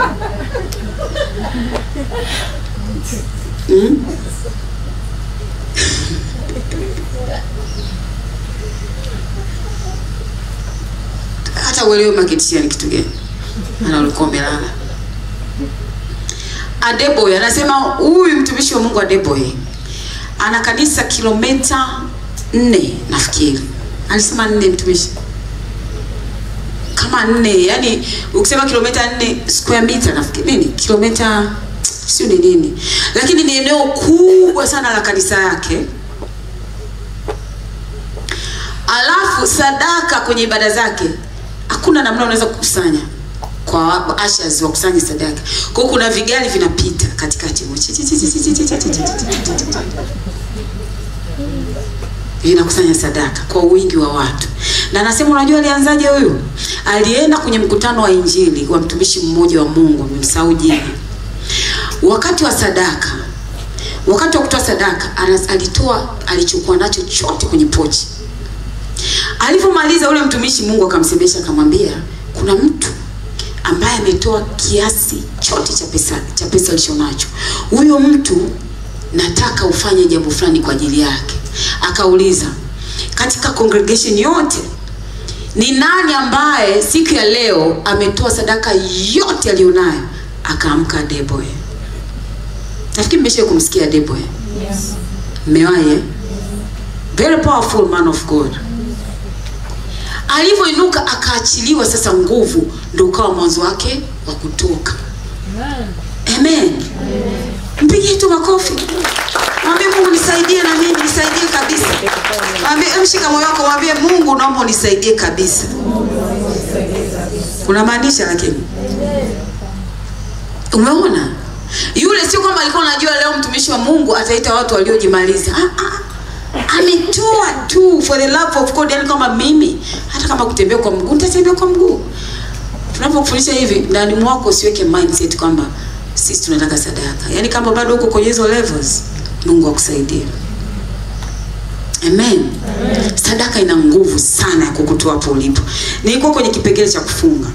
[SPEAKER 1] Hata uelewe market share ni kitu gani? Ana ulikuwa umelala. Adeboye anasema huyu mtumishi wa Mungu Adeboye ana kanisa kilomita 4 nafikiri. Alisema 4 mtumishi. Kama 4, yani ukisema kilomita 4 square meter nafikiri nini? Kilomita sio ni nini. Lakini ni eneo kubwa sana la kanisa yake. Alafu sadaka kwenye ibada zake hakuna namna unaweza kukusanya kwa ushers wa kusanya sadaka. Kwa hiyo kuna vigali vinapita katikati. Vinakusanya sadaka kwa wingi wa watu. Na anasema unajua alianzaje huyu? Alienda kwenye mkutano wa injili wa mtumishi mmoja wa Mungu, nimemsahau jina. Wakati wa sadaka, wakati wa kutoa sadaka, alichukua nacho chote kwenye pochi. Alipomaliza ule mtumishi Mungu akamsemesha akamwambia, kuna mtu ambaye ametoa kiasi chote cha pesa alichonacho. Huyo mtu nataka ufanye jambo fulani kwa ajili yake. Akauliza, katika congregation yote ni nani ambaye siku ya leo ametoa sadaka yote alionayo? Akaamka Adeboye. Nafikiri mmeshawahi kumsikia Adeboye. Yes. Mmewahi? Very powerful man of God. Alivyoinuka akaachiliwa sasa nguvu, ndio ukawa mwanzo wake wa kutoka. Amen. Mpigie tu makofi. Mwambie Mungu nisaidie na mimi nisaidie kabisa. Mwambie mshika moyo wako, mwambie Mungu naomba unisaidie kabisa. Kuna maanisha lakini. Umeona? Yule sio kwamba alikuwa anajua leo mtumishi wa Mungu ataita watu waliojimaliza. Ametoa tu for the love of God, yani kama mimi hata kama kutembea kwa mguu nitatembea kwa mguu. Tunapokufundisha hivi ndani mwako usiweke mindset kwamba sisi tunataka sadaka. Yani kama bado uko kwenye hizo levels, Mungu akusaidie. Amen. Sadaka ina nguvu sana ya kukutoa hapo ulipo. Nilikuwa kwenye kipengele cha kufunga.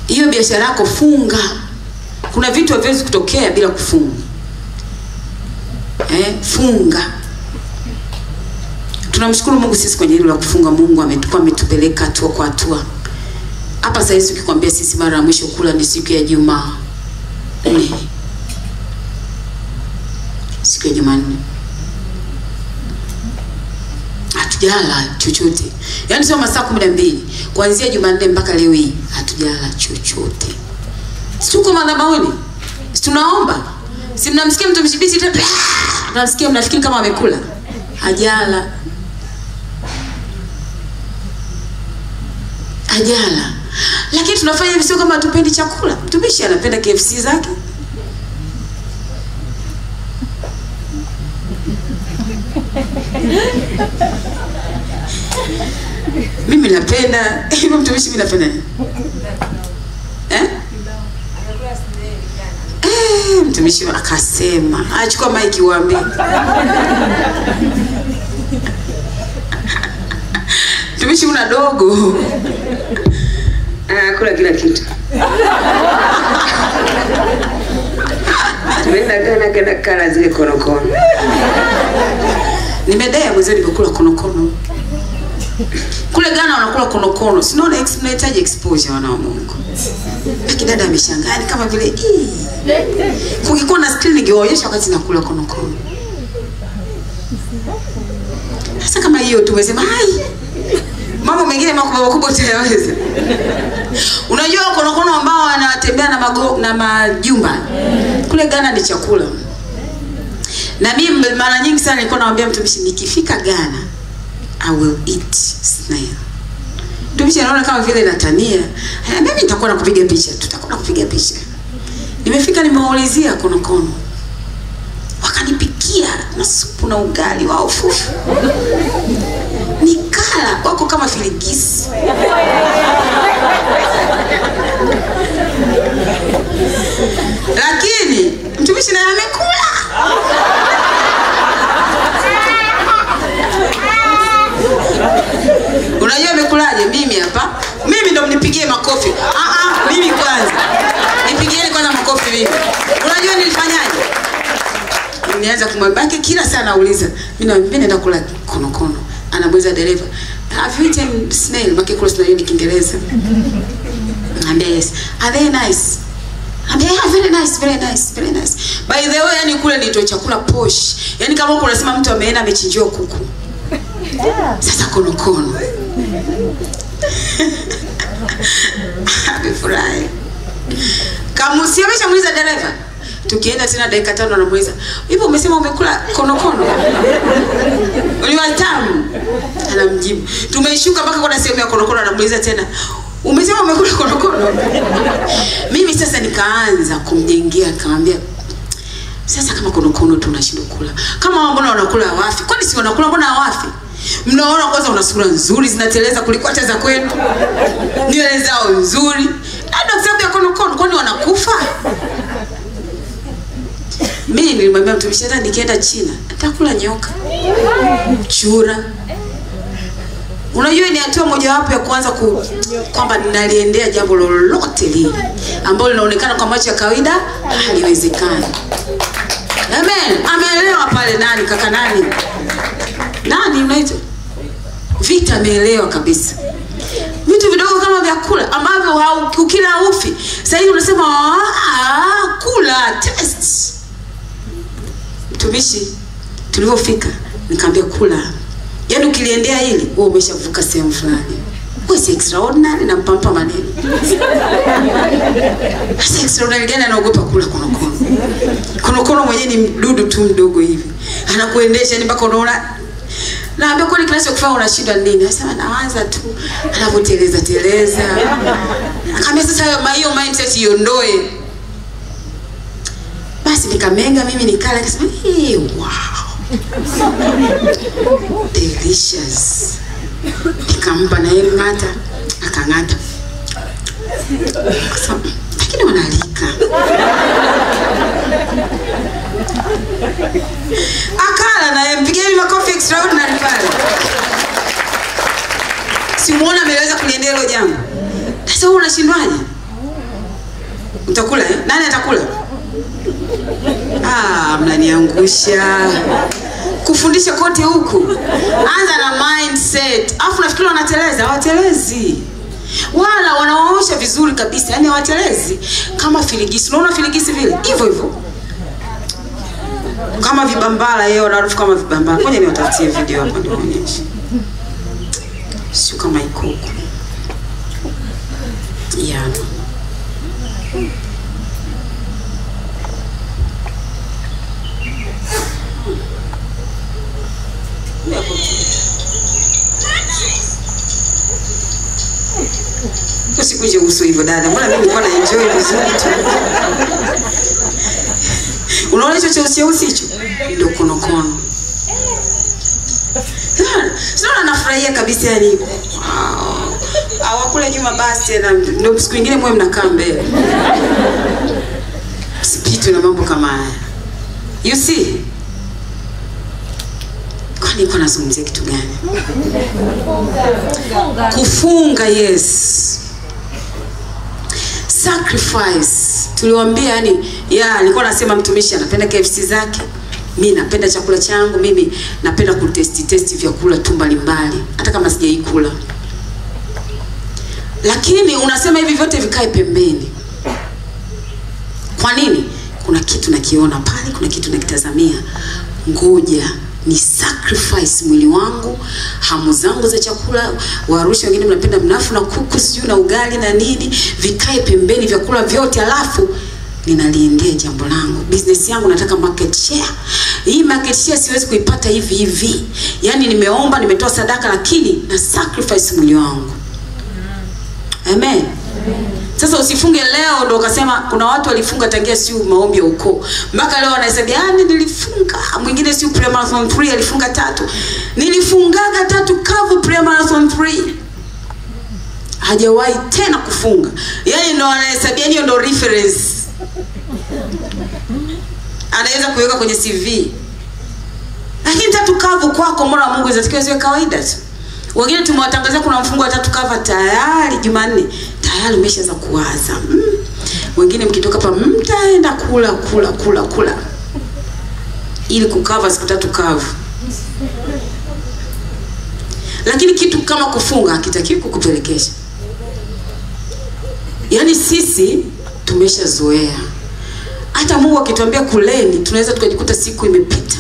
[SPEAKER 1] Hiyo biashara yako funga. Kuna vitu haviwezi kutokea bila kufunga. Funga. Tunamshukuru Mungu sisi kwenye hilo la kufunga. Mungu ametupeleka hatua kwa hatua. Hapa sasa hivi ukikwambia sisi mara ya mwisho kula ni siku ya Jumaa. Siku ya Jumanne. Hatujala chochote. Yaani sio masaa 12. Kuanzia Jumanne mpaka leo hii hatujala chochote. Tuko madhabahuni. Tunaomba. Si mnamsikia mtumishi bisi tu. Mnamsikia mnafikiri kama amekula. Hajala. Hajala. Lakini tunafanya hivi sio kama tupendi chakula. Mtumishi anapenda KFC zake. Mimi napenda, hivyo mtumishi mimi napenda. Mtumishi akasema, achukua maiki uambie. Mtumishi una dogo. Kula kila kitu. Mimi na kala zile konokono. Nimedea mwezi nimekula konokono. Kule Ghana wanakula konokono. Sinaona explainage exposure wana wa Mungu. Akidada ameshangaa kama vile kungekuwa na screen ningewaonyesha wakati nakula konokono. Sasa kama hiyo tumesema hai. Mambo mengine makubwa utayaweza. Unajua konokono ambao wanatembea na majumba. Kule Ghana ni chakula. Na mimi mara nyingi sana nilikuwa naambia mtumishi nikifika Ghana I will eat snail. Mtumishi anaona kama vile natania. Mimi nitakuwa nakupiga picha, tutakuwa nakupiga picha. Nimefika nimewaulizia konokono. Wakanipikia na supu na ugali wa ufufu. Nikala wako kama filigisi. Lakini mtumishi naye amekula. Unajua amekulaje? Mimi hapa. Mimi ndo mnipigie makofi. Mimi kwanza. Nipigieni kwanza makofi mimi. Unajua nilifanyaje? Nianza kumwambia kila saa nauliza. Mimi naenda kula konokono. Anamweza dereva. Have you eaten snail? Maki kula snail ni Kiingereza. Naambia yes. Are they nice? Yeah, very nice, very nice, very nice. By the way, yani kule ndio chakula posh. Yani kama uko unasema mtu ameenda amechinjiwa kuku. Sasa konokono. Amefurahi. Kama usiamesha muuliza dereva. Tukienda tena dakika 5 anamuuliza, "Hivi umesema umekula konokono?" Uliwa tamu. Anamjibu. Tumeshuka mpaka kwa sehemu ya konokono anamuuliza tena, "Umesema umekula konokono?" Mimi sasa nikaanza kumjengea akamwambia, "Sasa kama konokono tunashindwa kula. Kama mbona wanakula hawafi? Kwani si wanakula mbona hawafi? Mnaona kwanza una sura nzuri zinateleza kuliko hata za kwenu. Nywele zao nzuri. Ndio kwa sababu ya konokono kwani wanakufa?" Mimi nilimwambia mtumishi hata nikienda China nitakula nyoka. Chura. Unajua ni hatua mojawapo ya kuanza kwamba ninaliendea jambo lolote lile ambalo linaonekana kwa macho ya kawaida haliwezekani. Amen. Ameelewa pale nani kaka nani? Nani unaita? Vita ameelewa kabisa. Vitu vidogo kama vyakula ambavyo ukila ufi. Sasa hivi unasema kula test. Mtumishi tulipofika nikamwambia kula. Yaani ukiliendea hili wewe umeshavuka sehemu fulani. Wewe si extraordinary na mpampa maneno. Si extraordinary gani anaogopa kula konokono. Konokono mwenyewe ni mdudu tu mdogo hivi. Anakuendesha ni mpaka unaona. Naambia kwani kinachokufanya unashinda nini? Anasema naanza tu anavoteleza. Akamwambia sasa hiyo mindset iondoe. Basi nikamenga mimi nikala akasema wow. Delicious. Nikampa na yeye ngata, akangata. Lakini wanalika. Akala na yeye mpigeni makofi extraordinary pale. Simuona ameweza kuliendea hilo jambo. Sasa wewe unashindwaje? Utakula Nani atakula? Mnaniangusha. Kufundisha kote huku. Anza na mindset. Afu nafikiri wanateleza, hawatelezi. Wala wanawaosha vizuri kabisa, yani hawatelezi. Kama filigisi, unaona filigisi vile? Hivyo hivyo. Kama vibambala yeye wanarufu kama vibambala. Ngoja niwatafutie video hapa nionyeshe. Sio kama ikuku. Yeah. Usikuje uso hivyo dada. Mbona mimi nilikuwa na enjoy vizuri tu. Unaona hicho cheusi hicho? Ndio konokono. Sasa nafurahia kabisa yani. Wow. Hawakule nyuma basi na ndio siku nyingine mwe mnakaa mbele. Sipitu na mambo kama haya. You see? Kwani kwa nazungumzia kitu gani? Kufunga, yes. Sacrifice. Tuliwaambia yani nilikuwa nasema mtumishi anapenda KFC zake. Mimi napenda chakula changu, mimi napenda kutesti vyakula tu mbalimbali hata kama sijaikula. Lakini unasema hivi vyote vikae pembeni. Kwa nini? Kuna kitu nakiona pale, kuna kitu nakitazamia. Ngoja ni sacrifice mwili wangu, hamu zangu za chakula. Warusha wengine mnapenda mnafu na kuku sijui na ugali na nini, vikae pembeni vyakula vyote, alafu ninaliendea jambo langu. Business yangu nataka market share. Hii market share siwezi kuipata hivi hivi. Yaani nimeomba, nimetoa sadaka, lakini na sacrifice mwili wangu. Amen. Sasa usifunge leo ndio ukasema kuna watu walifunga tangia siu maombi ya ukoo. Mpaka leo wanasema nilifunga. Mwingine siu pre-marathon 3 alifunga 3. Nilifungaga 3 kavu pre-marathon 3. Hajawahi tena kufunga. Yaani ndio wanahesabia hiyo ndio reference. Anaweza kuweka kwenye CV. Lakini 3 kavu kwako mbona Mungu izatikiwa ziwe kawaida tu. Wengine tumewatangazia kuna mfungo wa 3 kava tayari Jumanne. Tayari umeshaanza kuwaza. Wengine mkitoka hapa mtaenda kula. Ili kukava siku 3 kavu. Lakini kitu kama kufunga hakitakiwi kukupelekesha. Yaani sisi tumeshazoea. Hata Mungu akituambia kuleni, tunaweza tukajikuta siku imepita.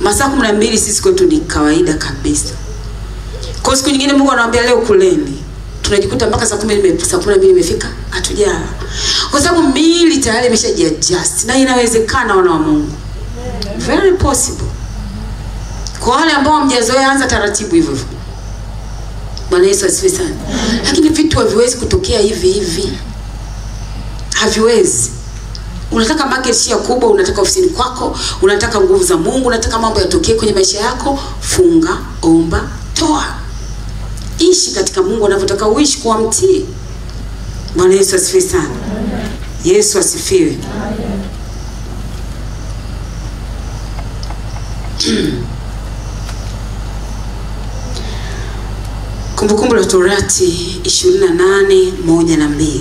[SPEAKER 1] Masaa 12 sisi kwetu ni kawaida kabisa. Kwa siku nyingine Mungu anawaambia leo kuleni, tunajikuta mpaka saa 12 imefika hatujala. Kwa sababu miili tayari imeshajiadjust, na inawezekana wana wa Mungu. Very possible. Kwa wale ambao hamjazoea, anza taratibu hivyo. Bwana Yesu asifiwe sana. Lakini vitu haviwezi kutokea hivi hivi. Haviwezi. Unataka market share kubwa, unataka ofisini kwako, unataka nguvu za Mungu, unataka mambo yatokee kwenye maisha yako, funga, omba, toa. Ishi katika Mungu anavyotaka uishi, kwa mtii. Bwana Yesu asifiwe sana. Yesu asifiwe. Kumbukumbu la Torati 28:1-2.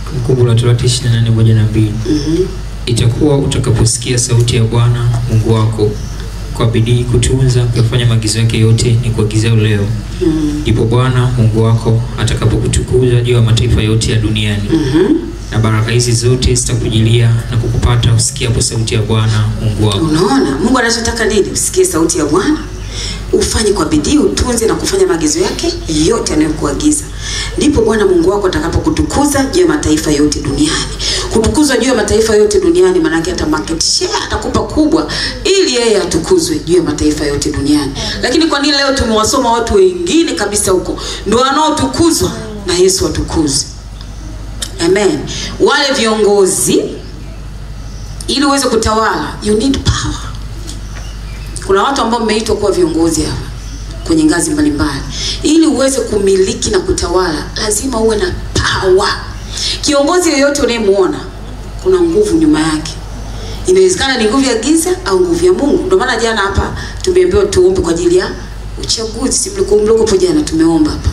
[SPEAKER 2] Kumbukumbu la Torati 28:1-2. Itakuwa utakaposikia sauti ya Bwana Mungu wako kwa bidii kutunza kufanya maagizo yake yote ni kuagizia leo. Ndipo Bwana Mungu wako atakapokutukuza juu ya mataifa yote ya duniani. Na baraka hizi zote zitakujilia na kukupata usikiapo sauti ya Bwana Mungu wako.
[SPEAKER 1] Unaona? Mungu anachotaka nini? Usikie sauti ya Bwana, ufanye kwa bidii, utunze na kufanya maagizo yake yote anayokuagiza. Ndipo Bwana Mungu wako atakapokutukuza juu ya mataifa yote duniani. Kutukuzwa juu ya mataifa yote duniani maana yake hata market share atakupa kubwa ili yeye atukuzwe juu ya mataifa yote duniani. Lakini kwa nini leo tumewasoma watu wengine kabisa huko ndio wanaotukuzwa na Yesu atukuzwe? Amen. Wale viongozi, ili uweze kutawala, you need power. Kuna watu ambao mmeitwa kuwa viongozi hapa kwenye ngazi mbalimbali. Ili uweze kumiliki na kutawala, lazima uwe na power. Kiongozi yoyote unayemuona, kuna nguvu nyuma yake. Inawezekana ni nguvu ya giza au nguvu ya Mungu. Ndio maana jana hapa tumeambiwa tuombe kwa ajili ya uchaguzi. Si mlikuwa jana tumeomba hapa.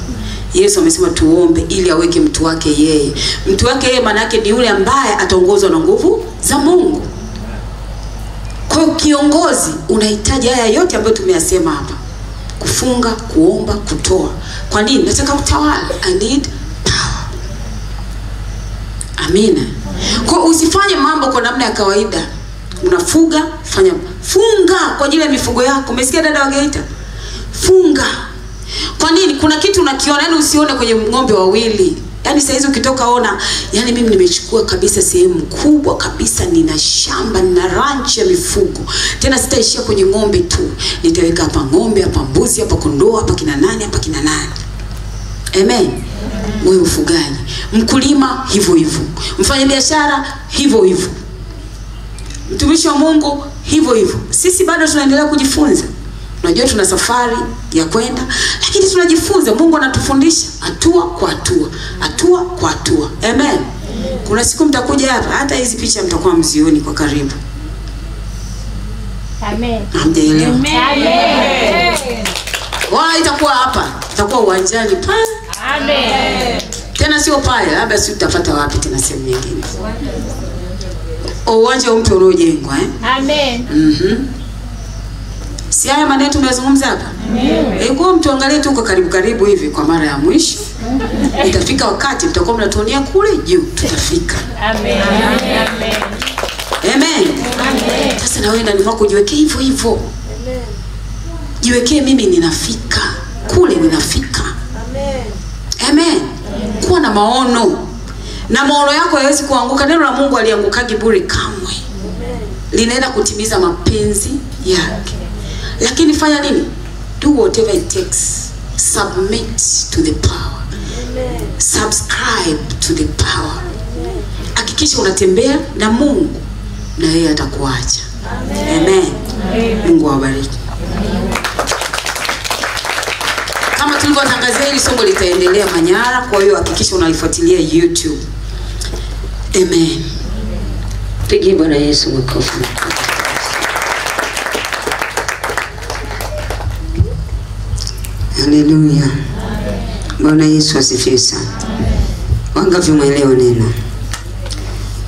[SPEAKER 1] Yesu amesema tuombe ili aweke mtu wake yeye. Mtu wake yeye maana yake ni yule ambaye ataongozwa na nguvu za Mungu. Kwa kiongozi unahitaji haya yote ambayo tumeyasema hapa. Kufunga, kuomba, kutoa. Kwa nini? Nataka utawala. I need power. Amina. Kwa usifanye mambo kwa namna ya kawaida. Unafuga, funga kwa ajili ya mifugo yako. Umesikia dada wa Geita? Funga. Kwa nini? Kuna kitu unakiona, yani usione kwenye ng'ombe wawili. Yaani saa hizo ukitoka ona, yani mimi nimechukua kabisa sehemu kubwa kabisa, nina shamba, nina ranch ya mifugo. Tena sitaishia kwenye ng'ombe tu. Nitaweka hapa ng'ombe, hapa mbuzi, hapa kondoo, hapa kina nani, hapa kina nani. Amen. Wewe ufugaji, mkulima hivyo hivyo, mfanyabiashara hivyo hivyo, mtumishi wa Mungu hivyo hivyo. Sisi bado tunaendelea kujifunza. Unajua tuna safari ya kwenda, lakini tunajifunza. Mungu anatufundisha hatua kwa hatua, hatua kwa hatua. Amen. Kuna siku mtakuja hapa, hata hizi picha mtakuwa mzioni kwa karibu.
[SPEAKER 6] Amen.
[SPEAKER 1] Hamjaelewa?
[SPEAKER 6] Amen.
[SPEAKER 1] Wao itakuwa hapa, itakuwa uwanjani pale.
[SPEAKER 6] Amen.
[SPEAKER 1] Tena sio pale, labda si utafuta wapi tena sehemu nyingine. Uwanja mpya uliojengwa
[SPEAKER 6] Amen.
[SPEAKER 1] Si haya maneno tumezungumza hapa? Kwa mtu angalie tu kwa karibu hivi kwa mara ya mwisho. Itafika wakati mtakuwa mnatuonea kule juu, tutafika.
[SPEAKER 6] Amen. Amen.
[SPEAKER 1] Amen. Amen. Sasa na wewe ndani mwako jiwekee hivyo hivyo. Amen. Jiwekee mimi ninafika. Kule ninafika. Amen. Amen. Kuwa na maono. Na maono yako hayawezi kuanguka. Neno la Mungu aliangukagi bure kamwe. Linaenda kutimiza mapenzi yake. Lakini fanya nini? Do whatever it takes. Submit to the power. Amen. Subscribe to the power. Hakikisha unatembea na Mungu na yeye atakuacha. Amen. Amen. Amen. Mungu awabariki. Kama tulivyotangazia, hili somo litaendelea Manyara, kwa hiyo hakikisha unalifuatilia YouTube. Amen. Pigie Bwana Yesu makofi. Haleluya. Bwana Yesu asifiwe sana. Wangapi mwelewa neno?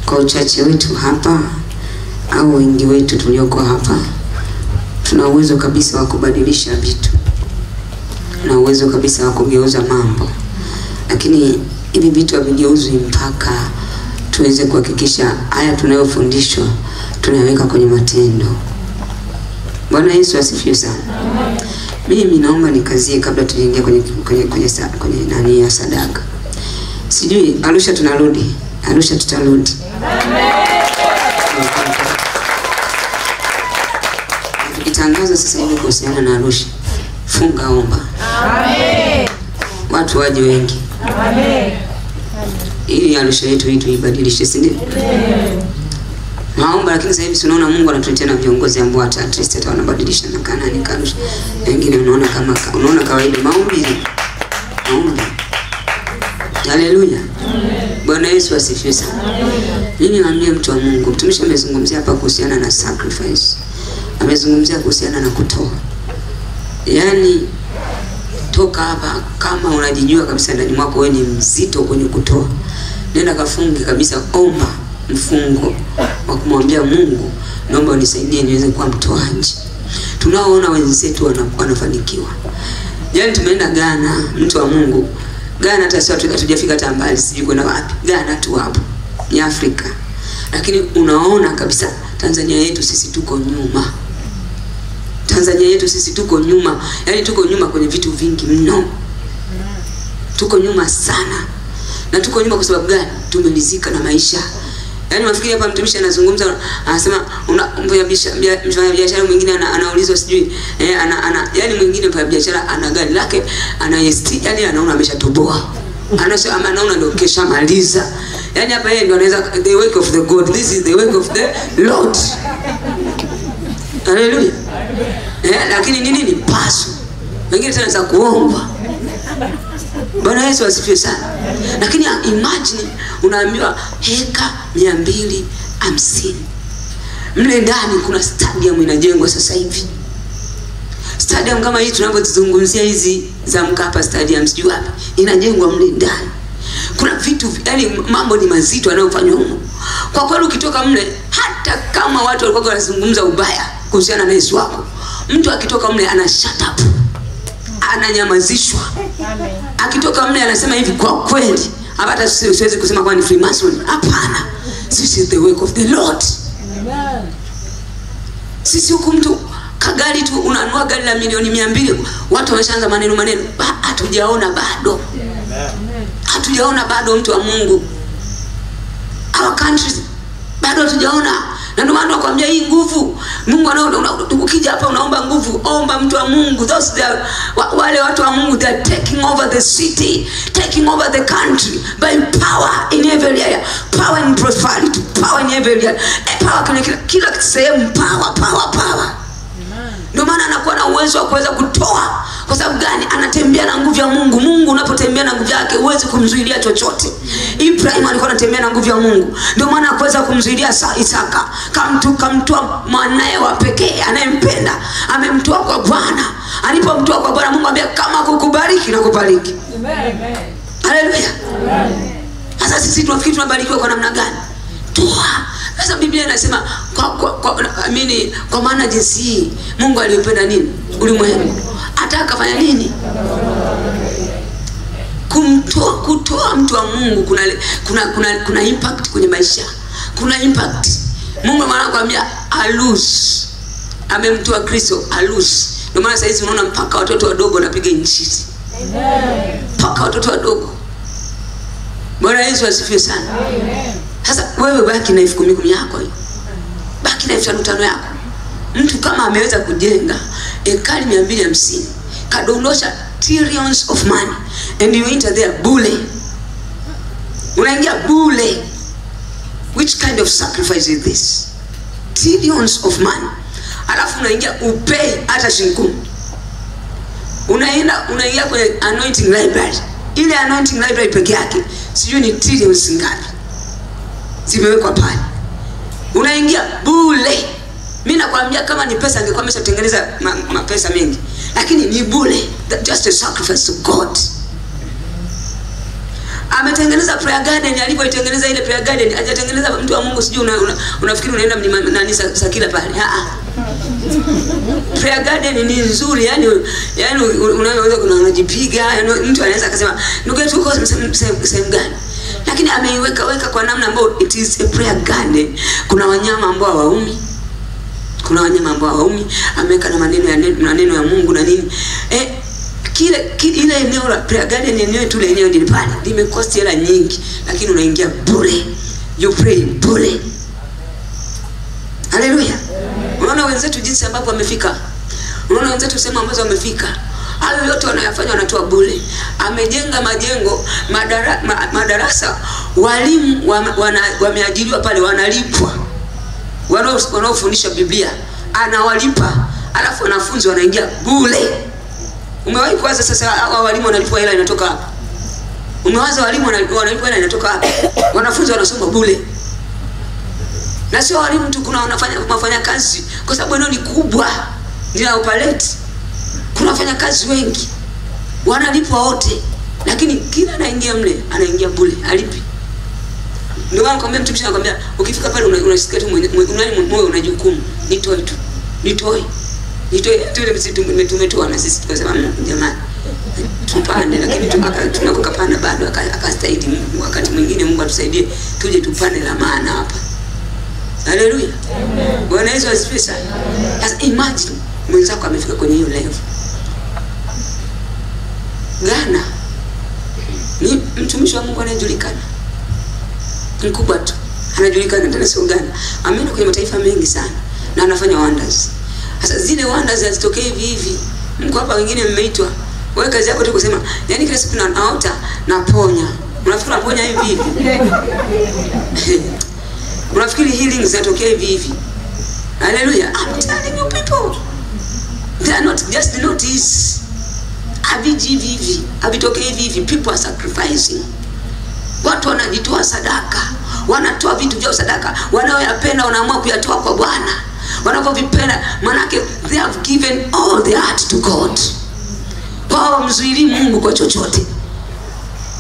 [SPEAKER 1] Kwa uchache wetu hapa au wengi wetu tulioko hapa, tuna uwezo kabisa wa kubadilisha vitu. Tuna uwezo kabisa wa kugeuza mambo. Lakini hivi vitu havigeuzwi mpaka tuweze kuhakikisha haya tunayofundishwa tunaweka kwenye matendo. Bwana Yesu asifiwe sana. Mimi naomba nikazie kabla tuingie kwenye nani ya sadaka. Sijui Arusha tunarudi. Arusha tutarudi. Tukitangaza sasa hivi kuhusiana na Arusha, funga omba. Amen. Watu waje wengi. Amen. Ili Arusha yetu hii tuibadilishe, si ndio? Amen. Naomba, lakini sasa hivi tunaona Mungu anatuletea na viongozi ambao at least wanabadilisha na Kanani Arusha. Wengine unaona kawaida maombi. Haleluya. Bwana Yesu asifiwe sana. Mimi naambia mtu wa Mungu, mtumishi amezungumzia hapa kuhusiana na sacrifice. Amezungumzia kuhusiana na kutoa. Yaani toka hapa kama unajijua kabisa ndani mwako wewe ni mzito kwenye kutoa. Nenda kafunge kabisa, omba mfungo wa kumwambia Mungu, naomba unisaidie niweze kuwa mtoaji. Tunaoona wenzetu wanafanikiwa. Yaani tumeenda Ghana, mtu wa Mungu. Ghana hata sasa hatujafika tambali, sijui kwenda wapi. Ghana tu hapo. Ni Afrika. Lakini unaona kabisa Tanzania yetu sisi tuko nyuma. Tanzania yetu sisi tuko nyuma. Yaani tuko nyuma kwenye vitu vingi mno. Tuko nyuma sana. Na tuko nyuma kwa sababu gani? Tumelizika na maisha. Yaani mafikiri hapa mtumishi anazungumza, anasema mfanya biashara mwingine anaulizwa sijui yaani mwingine mfanya biashara ana gari lake yaani anaona ameshatoboa. Anaona ndio kesha maliza. Yaani hapa yeye ndio anaweza the work of the God. This is the work of the Lord. Haleluya. Lakini nini pasu? Wengine tena za kuomba. Bwana Yesu asifiwe sana. Lakini imagine unaambiwa heka 250. Mle ndani kuna stadium inajengwa sasa hivi. Stadium kama hii tunapozungumzia hizi za Mkapa stadium sijui wapi, inajengwa mle ndani. Kuna vitu yani mambo ni mazito yanayofanywa huko. Kwa kweli ukitoka mle, hata kama watu walikuwa wanazungumza ubaya kuhusiana na Yesu wako, mtu akitoka mle ana shut up. Ananyamazishwa. Amen. Akitoka mle anasema hivi, kwa kweli hata siwezi kusema kwa ni Freemason. Hapana. This is the work of the Lord. Amen. Sisi huku mtu kagari tu unanua gari la milioni 200, watu wameshaanza maneno. Hatujaona bado. Amen. Hatujaona bado mtu wa Mungu. Our countries bado hatujaona. Na ndio maana nakwambia hii nguvu Mungu ukija hapa unaomba nguvu, omba mtu wa Mungu. Wale watu wa Mungu, they are taking over the city, taking over the country by power in every area, power in prosperity, power in every area, power kila sehemu, power. Ndio maana anakuwa na uwezo wa kuweza kutoa. Kwa sababu gani? Anatembea na nguvu ya Mungu. Mungu unapotembea na nguvu yake huwezi kumzuilia chochote. Ibrahim alikuwa anatembea na nguvu ya Mungu. Ndio maana hakuweza kumzuilia Isaka. Kamtoa mwanae wa pekee anayempenda. Amemtoa kwa Bwana. Alipomtoa kwa Bwana, Mungu amwambia kama kukubariki na kubariki. Amen. Haleluya. Sasa sisi tunafikiri tunabarikiwa kwa namna gani? Toa. Sasa Biblia inasema kwa maana jinsi hii Mungu alipenda nini ulimwengu hata akafanya nini? Kutoa mtu wa Mungu kuna impact kwenye maisha. Kuna impact. Mungu anakuambia alus. Amemtoa Kristo alus. Ndio maana sasa hizi unaona mpaka watoto wadogo wanapiga injili. Amen. Mpaka watoto wadogo. Bwana Yesu asifiwe sana. Amen. Sasa wewe baki na 10,000 yako hiyo. Baki na 5,000 yako. Mtu kama ameweza kujenga ekari 250, kadondosha trillions of money and you enter there bule. Unaingia bule. Which kind of sacrifice is this? Trillions of money. Alafu unaingia upay hata shilingi 10. Unaingia kwenye anointing library. Ile anointing library peke yake sijui ni trillions ngapi zimewekwa pale. Unaingia bule. Mimi nakwambia kama ni pesa angekuwa ameshatengeneza mapesa mengi, lakini ni bule. Just a sacrifice to God. Ametengeneza prayer garden. Alipoitengeneza ile prayer garden hajatengeneza mtu wa Mungu sijui unafikiri unaenda mlima nani Sakila pale. Prayer garden ni nzuri, yani unaweza unajipiga, mtu anaweza akasema ndugu yetu uko sehemu gani, lakini ameiweka kwa namna ambayo it is a prayer garden. Kuna wanyama ambao hawaumi, ameweka na maneno ya Mungu na nini. Ile eneo la prayer garden eneo tu ile eneo ndilo pale limecost hela nyingi, lakini unaingia bure, you pray bure. Haleluya. Unaona wenzetu jinsi ambavyo wamefika. Unaona wenzetu sema ambazo wamefika. Hayo yote wanayafanya wanatoa bure. Amejenga majengo, madarasa, walimu wameajiriwa pale wanalipwa. Wanaofundisha Biblia anawalipa, alafu wanafunzi wanaingia bure. Umewahi kuwaza sasa walimu wanalipwa hela inatoka wapi? Umewaza walimu wanalipwa hela inatoka wapi? Wanafunzi wanasoma bure. Na sio walimu tu, kuna wanafanya kazi kwa sababu eneo ni kubwa. Ndio upaleti. Kuna wafanya kazi wengi. Wanalipwa wote. Lakini kila anaingia mle, anaingia bure, alipi. Ndio maana nakwambia mtumishi anakuambia ukifika pale unasikia tu moyo una jukumu. Nitoe tu. Nitoe tu tumetoa na sisi tukasema jamani tupande, lakini tunakokapanda bado akastahili Mungu. Wakati mwingine Mungu atusaidie tuje tupande la maana hapa. Haleluya. Amen. Bwana Yesu asifiwe sana. Sasa imagine mwenzako amefika kwenye hiyo level. Ghana ni mtumishi wa Mungu anajulikana. Mkubwa tu. Anajulikana tena sio Ghana. Ameenda kwenye mataifa mengi sana na anafanya wonders. Sasa zile wonders hazitokei hivi. Mko hapa wengine mmeitwa. Wewe kazi yako tu kusema, yani kila siku naota naponya. Unafikiri naponya hivi? Unafikiri healing zinatokea hivi? Hallelujah. I'm telling you people. They are not just notice. Hivi. Havitokei hivi. People are sacrificing. Watu wanajitoa sadaka. Wanatoa vitu vya sadaka. Wanaoyapenda wanaamua kuyatoa kwa Bwana. Wanapovipenda manake they have given all their heart to God. Wao mzuili Mungu kwa chochote.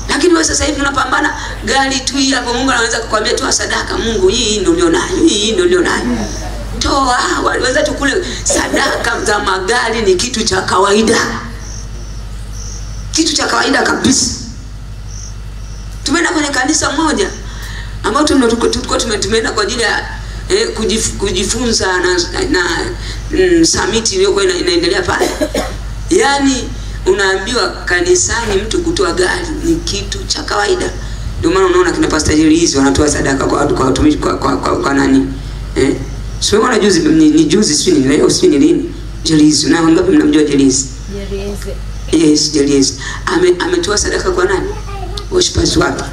[SPEAKER 1] Lakini wewe sasa hivi unapambana gari tu hapo, Mungu anaweza kukwambia toa sadaka. Mungu hii ndio ulionayo, hii ndio ulionayo. Toa. Waliweza tu kule sadaka za magari ni kitu cha kawaida. Kitu cha kawaida kabisa. Tumeenda kwenye kanisa moja ambao tulikuwa tumeenda kwa ajili ya kujifunza na summit iliyokuwa inaendelea pale. Yaani unaambiwa kanisani mtu kutoa gari ni kitu cha kawaida. Ndio maana unaona kina pastor hizi wanatoa sadaka kwa watu, kwa watumishi, kwa nani? Sio maana juzi ni juzi sio ni leo sio ni lini? Jelizi. Na wangapi mnamjua Jelizi? Jelizi. Yes, Jelizi. Ametoa sadaka kwa nani? Worshipers wake.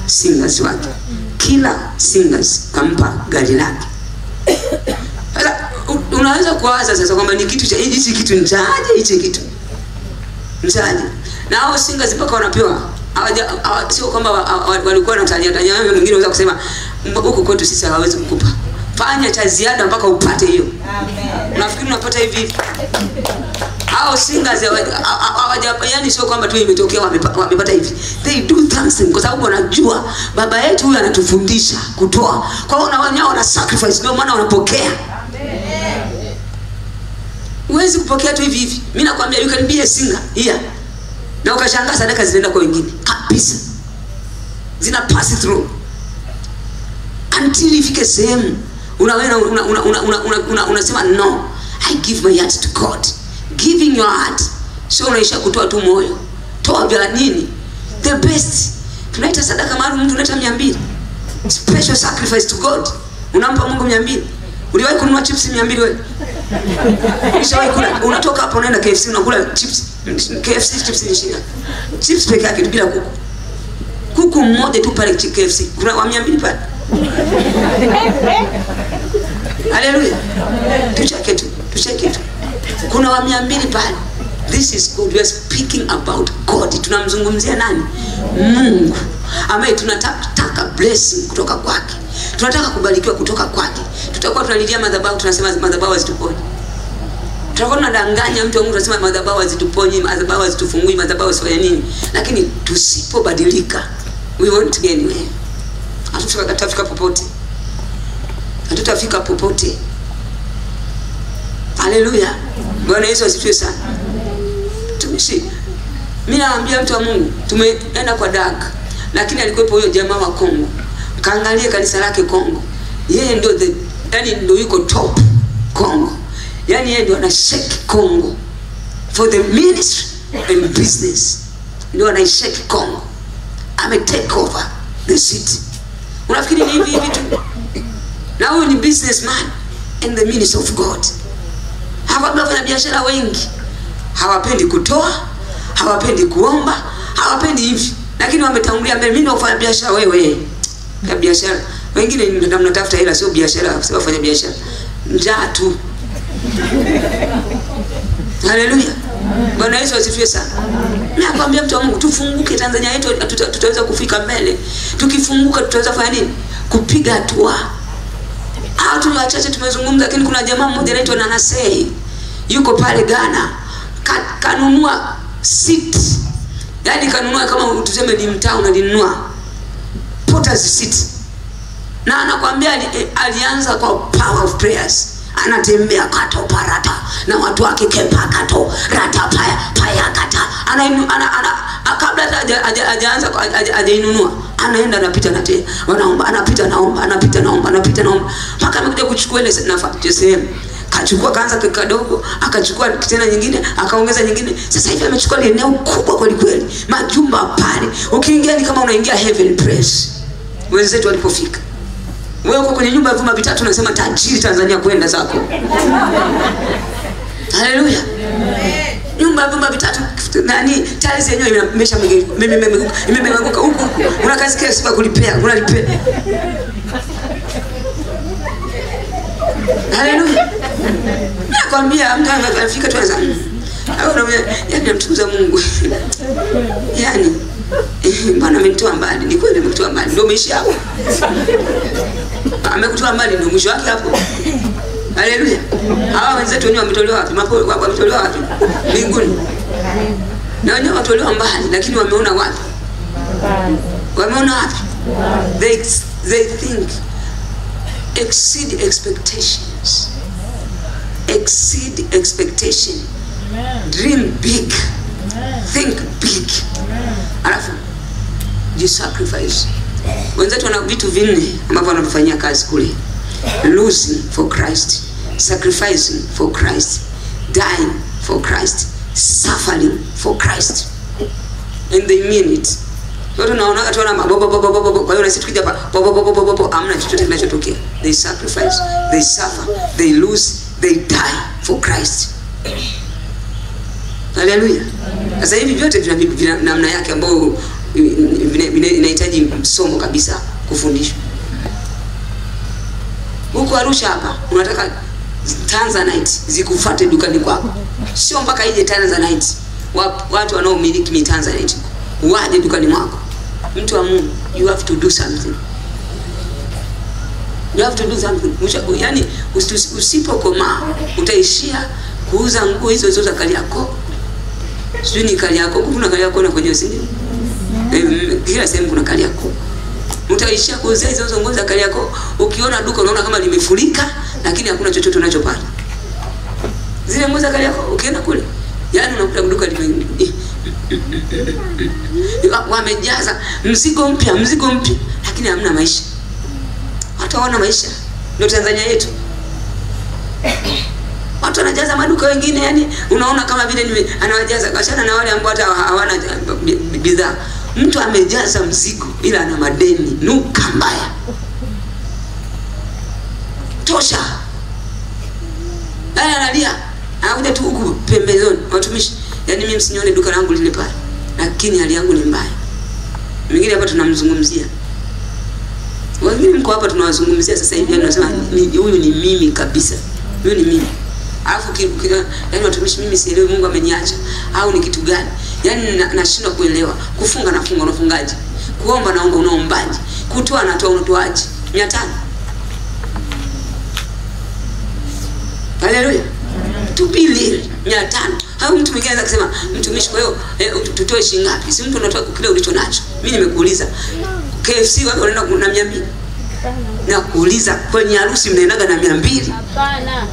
[SPEAKER 1] Singers wake. Kila singers kampa gari lake. Sasa unaweza kuwaza sasa kwamba ni kitu cha hichi kitu nitaaje hichi kitu. Mtaji. Na hao singers mpaka wanapewa. Sio kwamba walikuwa wanatania mwingine anaweza kusema huko kwetu sisi hawawezi kukupa. Fanya cha ziada mpaka upate hiyo. Amen. Unafikiri unapata hivi? Hao singers yani sio kwamba tu imetokea wamepata hivi. They do thanks kwa sababu wanajua baba yetu huyu anatufundisha kutoa. Kwa hiyo wanyao wana sacrifice, ndio maana wanapokea. Huwezi kupokea tu hivi hivi. Mimi nakwambia you can be a singer here. Na ukashangaa sadaka zinaenda kwa wengine. Kabisa. Zina pass through. Until ifike sehemu unasema no, I give my heart to God. Giving your heart sio unaisha kutoa tu moyo. Toa vya nini? The best. Tunaita sadaka maalum, mtu unaita 200. Special sacrifice to God. Unampa Mungu 200. Uliwahi kununua chips 200 wewe? Ushawahi kula? Unatoka hapo unaenda KFC unakula chips. KFC chips ni shida. Chips peke yake bila kuku. Kuku mmoja tu pale KFC. Kuna wa 200 pale. Haleluya. Tucheke tu. Kuna wa 200 pale. This is good. We are speaking about God. Tunamzungumzia nani? Mungu. Ambaye tunataka blessing kutoka kwake. Tunataka kubarikiwa kutoka kwake. Tutakuwa tunalilia madhabahu, tunasema madhabahu hazituponyi. Tutakuwa tunadanganya mtu wa Mungu, tunasema madhabahu hazituponyi, madhabahu hazitufungui, madhabahu sifanya nini. Lakini tusipobadilika, we won't get anywhere. Hatutafika popote. Hatutafika popote. Haleluya. Bwana Yesu asifiwe sana. Tumishi. Mimi naambia mtu wa Mungu, tumeenda kwa Dak, lakini alikuwepo huyo jamaa wa Kongo. Kaangalie kanisa lake Kongo. Yeye ndio yani ndio yuko top Kongo. Yani yeye ndio anashake Kongo for the ministry and business. Ndio anashake Kongo. Ame take over the city. Unafikiri ni hivi tu? Na huyu ni businessman and the minister of God. Hawa wanafanya biashara wengi. Hawapendi kutoa, hawapendi kuomba, hawapendi hivi. Lakini wametangulia mbele. Mimi ndio kufanya biashara wewe. Ya biashara. Wengine mnatafuta hela, sio biashara, sio kufanya biashara. Njaa tu. Haleluya. Bwana Yesu asifiwe sana. Nakwambia mtu wa Mungu, tufunguke. Tanzania yetu tutaweza kufika mbele. Tukifunguka tutaweza kufanya nini? Kupiga hatua. Watu ni wachache tumezungumza, lakini kuna jamaa mmoja anaitwa Nanasei. Yuko pale Ghana. Kanunua seat. Yaani kanunua kama tuseme ni mtaa unalinunua. Potter's seat. Na anakuambia alianza kwa power of prayers. Anatembea kato parata na watu wake kepa kato rata paya kata. Kabla hajaanza hajainunua, anaenda anapita na tena wanaomba, anapita naomba mpaka amekuja kuchukua ile nafasi sehemu. Kachukua kaanza kidogo, akachukua tena nyingine, akaongeza nyingine. Sasa hivi amechukua eneo kubwa kweli kweli. Majumba pale. Ukiingia ni kama unaingia heaven place. Wenzetu walipofika. Wewe uko kwenye nyumba ya vyumba vitatu unasema tajiri Tanzania kwenda zako. Haleluya. Nyumba ya vyumba vitatu nani tiles yenyewe imemeguka huko. Unakasikia sifa kulipea, unalipea. Haleluya. Nakwambia mtu anafika tu anza. Yaani mtukuza Mungu. Yaani Bwana ametoa mbali. Ni kweli ametoa mbali. Ndio umeishi hapo. Amekutoa mbali ndio mwisho wake hapo. Haleluya. Hawa wenzetu wenyewe wametolewa wapi? Wametolewa wapi? Mbinguni. Na wenyewe wametolewa mbali, lakini wameona wapi? Wameona wapi? They think exceed expectations. Exceed expectation. Dream big. Think big. Alafu sacrifice. Wenzetu wana vitu vinne ambavyo wanafanyia kazi kule. Losing for Christ, sacrificing for Christ, dying for Christ, suffering for Christ. And they mean it. Watu naona watu wana mabobo. Kwa hiyo na sisi tukija hapa bobo amna chochote kinachotokea. They sacrifice, they suffer, they lose, they die for Christ. Haleluya. Sasa hivi vyote vina namna yake ambayo inahitaji somo kabisa kufundishwa. Huko Arusha hapa unataka Tanzanite zikufuate dukani kwako. Sio mpaka ije Tanzanite. Watu wanaomiliki Tanzanite waje dukani mwako. Mtu wa Mungu, you have to do something. You have to do something. Yaani usipokomaa utaishia kuuza nguo hizo zote za Kariakoo. Sijui ni Kariakoo, kuna Kariakoo na kwenye sindi. Kila sehemu kuna Kariakoo. Utaishia kuuza hizo nguo za Kariakoo, ukiona duka unaona kama limefurika lakini hakuna chochote unachopata. Zile nguo za Kariakoo ukienda kule, yaani unakuta duka wamejaza mzigo mpya lakini hamna maisha. Watu hawana maisha. Ndio Tanzania yetu. Watu wanajaza maduka wengine, yani unaona kama vile anawajaza, achana na wale ambao hata hawana bidhaa. Mtu amejaza mzigo ila ana madeni, nuka mbaya. Tosha. Analia. Anakuja tu huku pembezoni, watumishi. Yaani mimi msinione duka langu lile pale. Lakini hali yangu ni mbaya. Mwingine hapa tunamzungumzia. Wengine mko hapa tunawazungumzia sasa hivi, tunasema huyu ni mimi kabisa. Huyu ni mimi. Alafu yaani watumishi, mimi sielewi Mungu ameniacha au ni kitu gani? Yaani nashindwa kuelewa. Kufunga nafunga, unafungaje? Kuomba naomba, unaombaje? Kutoa natoa, unatoaje? 500. Haleluya. Tupili 500. Au mtu mwingine anaweza kusema mtumishi, kwa hiyo tutoe shilingi ngapi? Si mtu anatoa kile ulicho nacho. Mimi nimekuuliza KFC wao wanaenda na 200. Na kuuliza kwenye harusi mnaendaga na 200?
[SPEAKER 6] Hapana.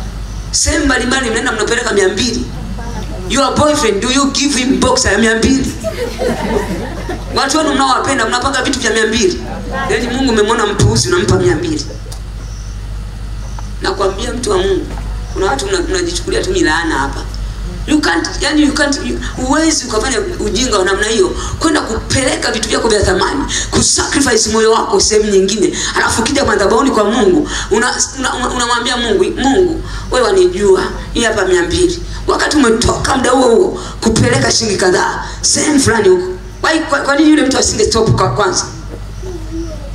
[SPEAKER 1] Sehemu mbalimbali mnaenda mnapeleka 200. Your boyfriend, do you give him boxer ya 200? Watu wenu mnaowapenda mnapanga vitu vya 200. Yaani Mungu umemwona mpuuzi unampa 200. Nakwambia mtu wa Mungu, kuna watu mnajichukulia tu milaana hapa. You can't, uwezi ukafanya ujinga wa namna hiyo, kwenda kupeleka vitu vyako vya thamani, kusacrifice moyo wako sehemu nyingine, alafu kija madhabahuni kwa Mungu, unamwambia Mungu, wewe wanijua, hii hapa 200. Wakati umetoka muda huo kupeleka shilingi kadhaa sehemu fulani huko. Kwa nini yule mtu asinge stop kwanza?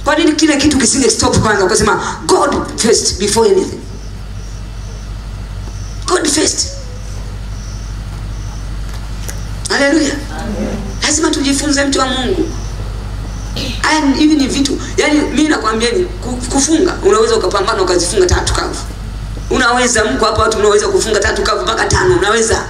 [SPEAKER 1] Kwa nini kile kitu kisinge stop kwanza ukasema God first before anything? God first. Haleluya. Lazima tujifunze, mtu wa Mungu. Hivi ni vitu, yani mimi nakwambia ni kufunga, unaweza ukapambana ukazifunga 3 kavu. Unaweza, mko hapa watu mnaweza kufunga 3 kavu mpaka 5, unaweza.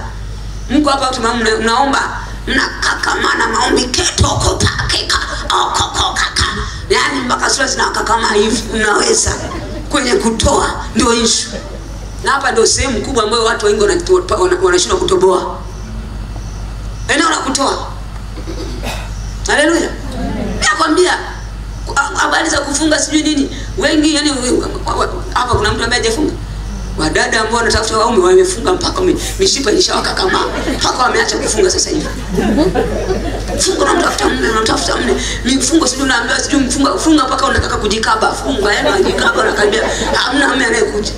[SPEAKER 1] Mko hapa watu mnaomba, mnakakamana maombi ketoko pakeka okokokaka. Yaani mpaka sura zinakakama hivi, unaweza. Kwenye kutoa ndio issue. Na hapa ndio sehemu kubwa ambayo watu wengi wanashindwa kutoboa. Eneo la kutoa. Haleluya. Nakwambia habari za kufunga sijui nini. Wengi yani hapa kuna mtu ambaye hajafunga. Wadada ambao wanatafuta waume wamefunga mpaka mishipa ilishawaka kama mpaka wameacha kufunga sasa hivi. Funga unatafuta mume. Mifungo sijui unaambiwa sijui funga mpaka unataka kujikaba. Funga yani unajikaba unakaribia hamna mume anayekuja.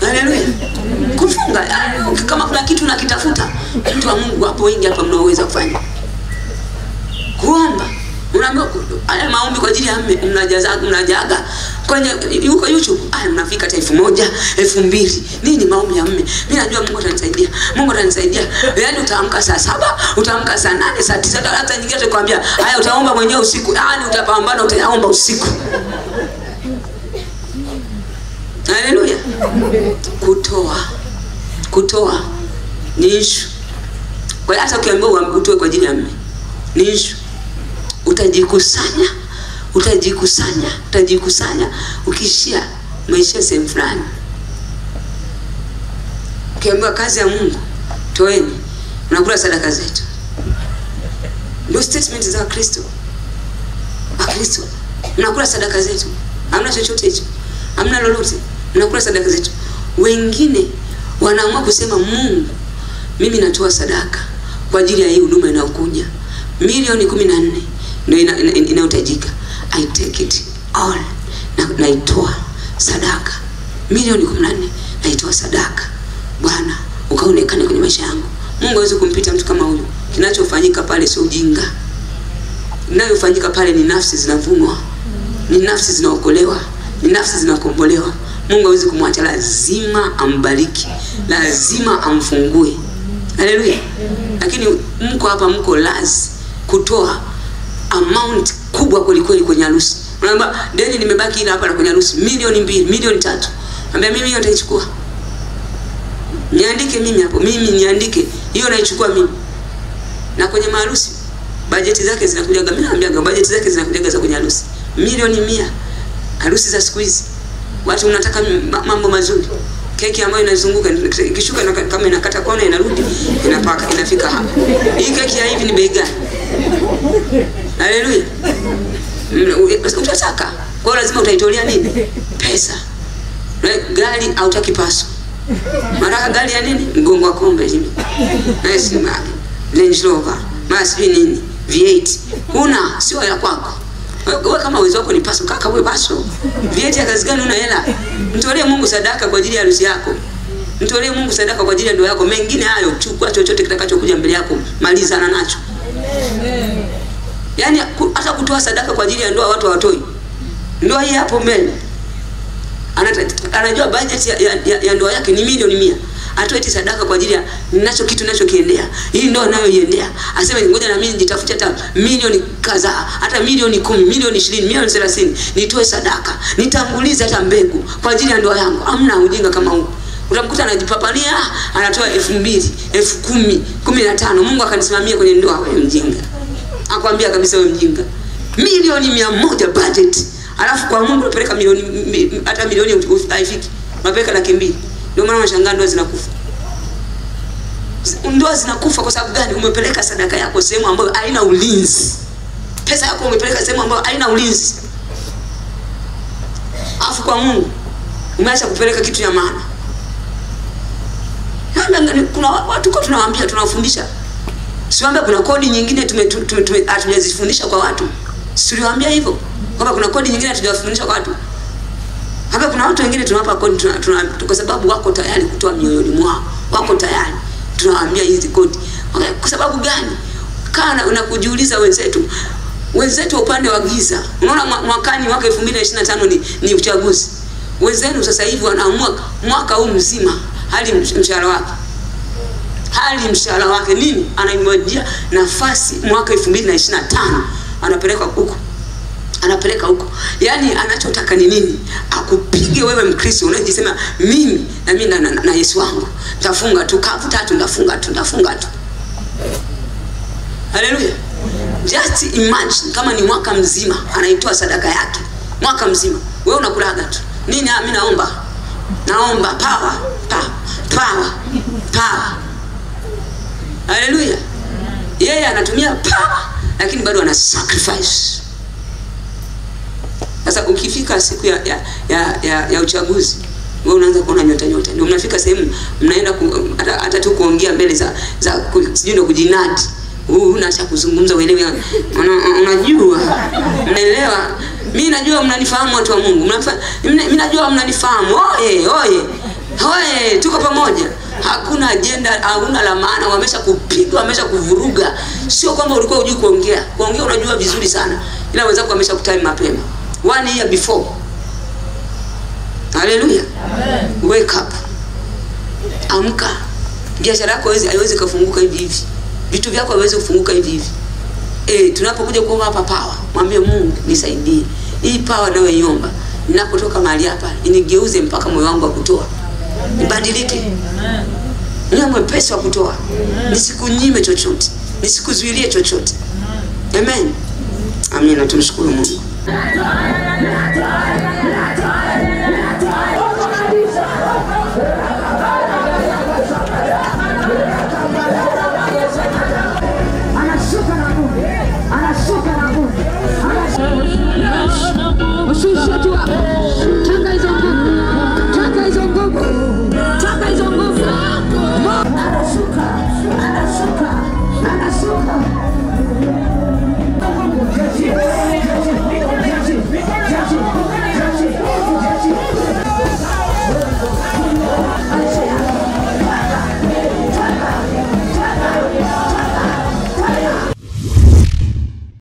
[SPEAKER 1] Haleluya. Kufunga kama kuna kitu unakitafuta, mtu wa Mungu hapo wengi hapa mnaoweza kufanya. Kuomba, unaambiwa haya maombi kwa ajili ya mnajaga kwenye yuko YouTube, mnafika hata 1000, 2000. Nini maombi ya mume? Mimi najua Mungu atanisaidia. Mungu atanisaidia. Yaani utaamka saa 7, utaamka saa 8, saa 9, hata nyingine atakwambia, "Haya utaomba mwenyewe usiku." Yaani utapambana utaomba usiku. Haleluya. Kutoa ni issue. Kwa hiyo hata ukiambiwa utoe kwa ajili ya mume ni issue. Utajikusanya ukishia maisha sehemu fulani. Ukiambiwa kazi ya Mungu toeni, unakula sadaka zetu. Ndio statement za Kristo. Kristo, unakula sadaka zetu. Hamna chochote hicho. Hamna lolote. Unakula sadaka zetu. Wengine wanaamua kusema, Mungu, mimi natoa sadaka kwa ajili ya hii huduma inayokuja. Milioni 14 ndio inayotajika. I take it all. Naitoa sadaka. Milioni 14 naitoa sadaka. Bwana, ukaonekane kwenye maisha yangu. Mungu hawezi kumpita mtu kama huyo. Kinachofanyika pale sio ujinga. Kinachofanyika pale ni nafsi zinavunwa. Ni nafsi zinaokolewa. Ni nafsi zinakombolewa. Mungu hawezi kumwacha, lazima ambariki. Lazima amfungue. Haleluya. Lakini mko hapa mko lazi kutoa amount kubwa kweli kweli kwenye harusi. Unaomba deni limebaki ila hapa na kwenye harusi milioni 2, milioni 3. Ambia mimi hiyo nitaichukua. Niandike mimi hapo, mimi niandike. Hiyo naichukua mimi. Na kwenye maharusi bajeti zake zinakuja, mimi naambia bajeti zake zinakuja za kwenye harusi milioni 100. Harusi za siku hizi watu mnataka mambo mazuri. Keki ambayo inazunguka ikishuka na kama inakata kona inarudi inapaka inafika hapa. Hii keki ya hivi ni bei gani? Haleluya. Utataka. Kwa hiyo lazima utaitolea nini? Pesa. Gari hautaki paso. Maraka gari ya nini? Mgongo wa kombe hivi. Nasema Range Rover, masi nini? V8. Huna sio ya kwako. Wewe kama uwezo wako ni paso, kaka wewe paso. V8 ya kazi gani una hela? Mtolee Mungu sadaka kwa ajili ya harusi yako. Mtolee Mungu sadaka kwa ajili ya ndoa yako. Mengine hayo chukua chochote kitakachokuja mbele yako, malizana nacho. Yaani hata kutoa sadaka kwa ajili ya ndoa watu hawatoi. Ndoa hii hapo mbele. Anajua budget ya ndoa yake ni milioni 100. Atoe eti sadaka kwa ajili ya ninacho kitu ninachokiendea. Hii ndoa nayoiendea. Aseme ngoja na mimi nitafute hata milioni kadhaa, hata milioni 10, milioni 20, milioni 30 nitoe sadaka. Nitanguliza hata mbegu kwa ajili ya ndoa yangu. Hamna ujinga kama huu. Utamkuta anajipapania, anatoa 2000, 10,000, 15. Mungu akanisimamia kwenye ndoa, wewe mjinga. Akwambia kabisa wewe mjinga. Milioni 100 budget. Alafu kwa Mungu unapeleka milioni hata milioni haifiki. Unapeleka 200. Ndio maana unashangaa ndoa zinakufa. Ndoa zinakufa kwa sababu gani? Umepeleka sadaka yako sehemu ambayo haina ulinzi. Pesa yako umepeleka sehemu ambayo haina ulinzi. Alafu kwa Mungu umeacha kupeleka kitu ya maana. Kuna watu kwa tunawaambia, tunawafundisha. Siwaambia kuna kodi nyingine hatujazifundisha kwa watu. Siliwaambia hivyo. Kwamba kuna kodi nyingine hatujawafundisha kwa watu. Hapa kuna watu wengine tunawapa kodi kwa sababu wako tayari kutoa mioyoni mwao. Wako tayari. Tunawaambia hizi kodi. Okay, kwa sababu gani? Kana unakujiuliza wenzetu. Wenzetu upande wa giza. Unaona mwakani mwaka 2025 ni uchaguzi. Wenzenu sasa hivi wanaamua mwaka huu mzima hali mshahara wake. Hali mshahara wake nini? Anaimwajia nafasi mwaka 2025 anapeleka huko. Anapeleka huko. Yaani anachotaka ni nini? Akupige wewe Mkristo unajisema mimi na mimi na Yesu wangu. Tafunga tu kavu 3 ndafunga tu. Haleluya. Just imagine kama ni mwaka mzima anaitoa sadaka yake. Mwaka mzima. Wewe unakulaga tu. Nini mimi naomba power. Haleluya. Yeye anatumia power lakini bado ana sacrifice. Sasa ukifika siku ya uchaguzi, wewe unaanza kuona nyota. Ndio mnafika sehemu mnaenda hata tu kuongea mbele za sijui ndio kujinadi. Unaacha kuzungumza uelewe. Unajua, mnaelewa. Mimi najua mnanifahamu watu wa Mungu. Mimi najua mnanifahamu. Oye, tuko pamoja. Hakuna agenda, hakuna la maana, wameshakupiga, wameshakuvuruga. Sio kwamba ulikuwa hujui kuongea. Kuongea unajua vizuri sana. Ila wenzako wameshakutime mapema. 1 year before. Hallelujah. Amen. Wake up. Amka. Biashara yako haiwezi kufunguka hivi. Vitu vyako haiwezi kufunguka hivi. Tunapokuja kuomba hapa power, mwambie Mungu nisaidie. Hii power nayoiomba, ninapotoka mahali hapa, inigeuze mpaka moyo wangu wa kutoa. Nibadilike. Niwe mwepesi wa kutoa. Nisikunyime chochote. Nisikuzuilie chochote. Amen. Amina, tumshukuru Mungu.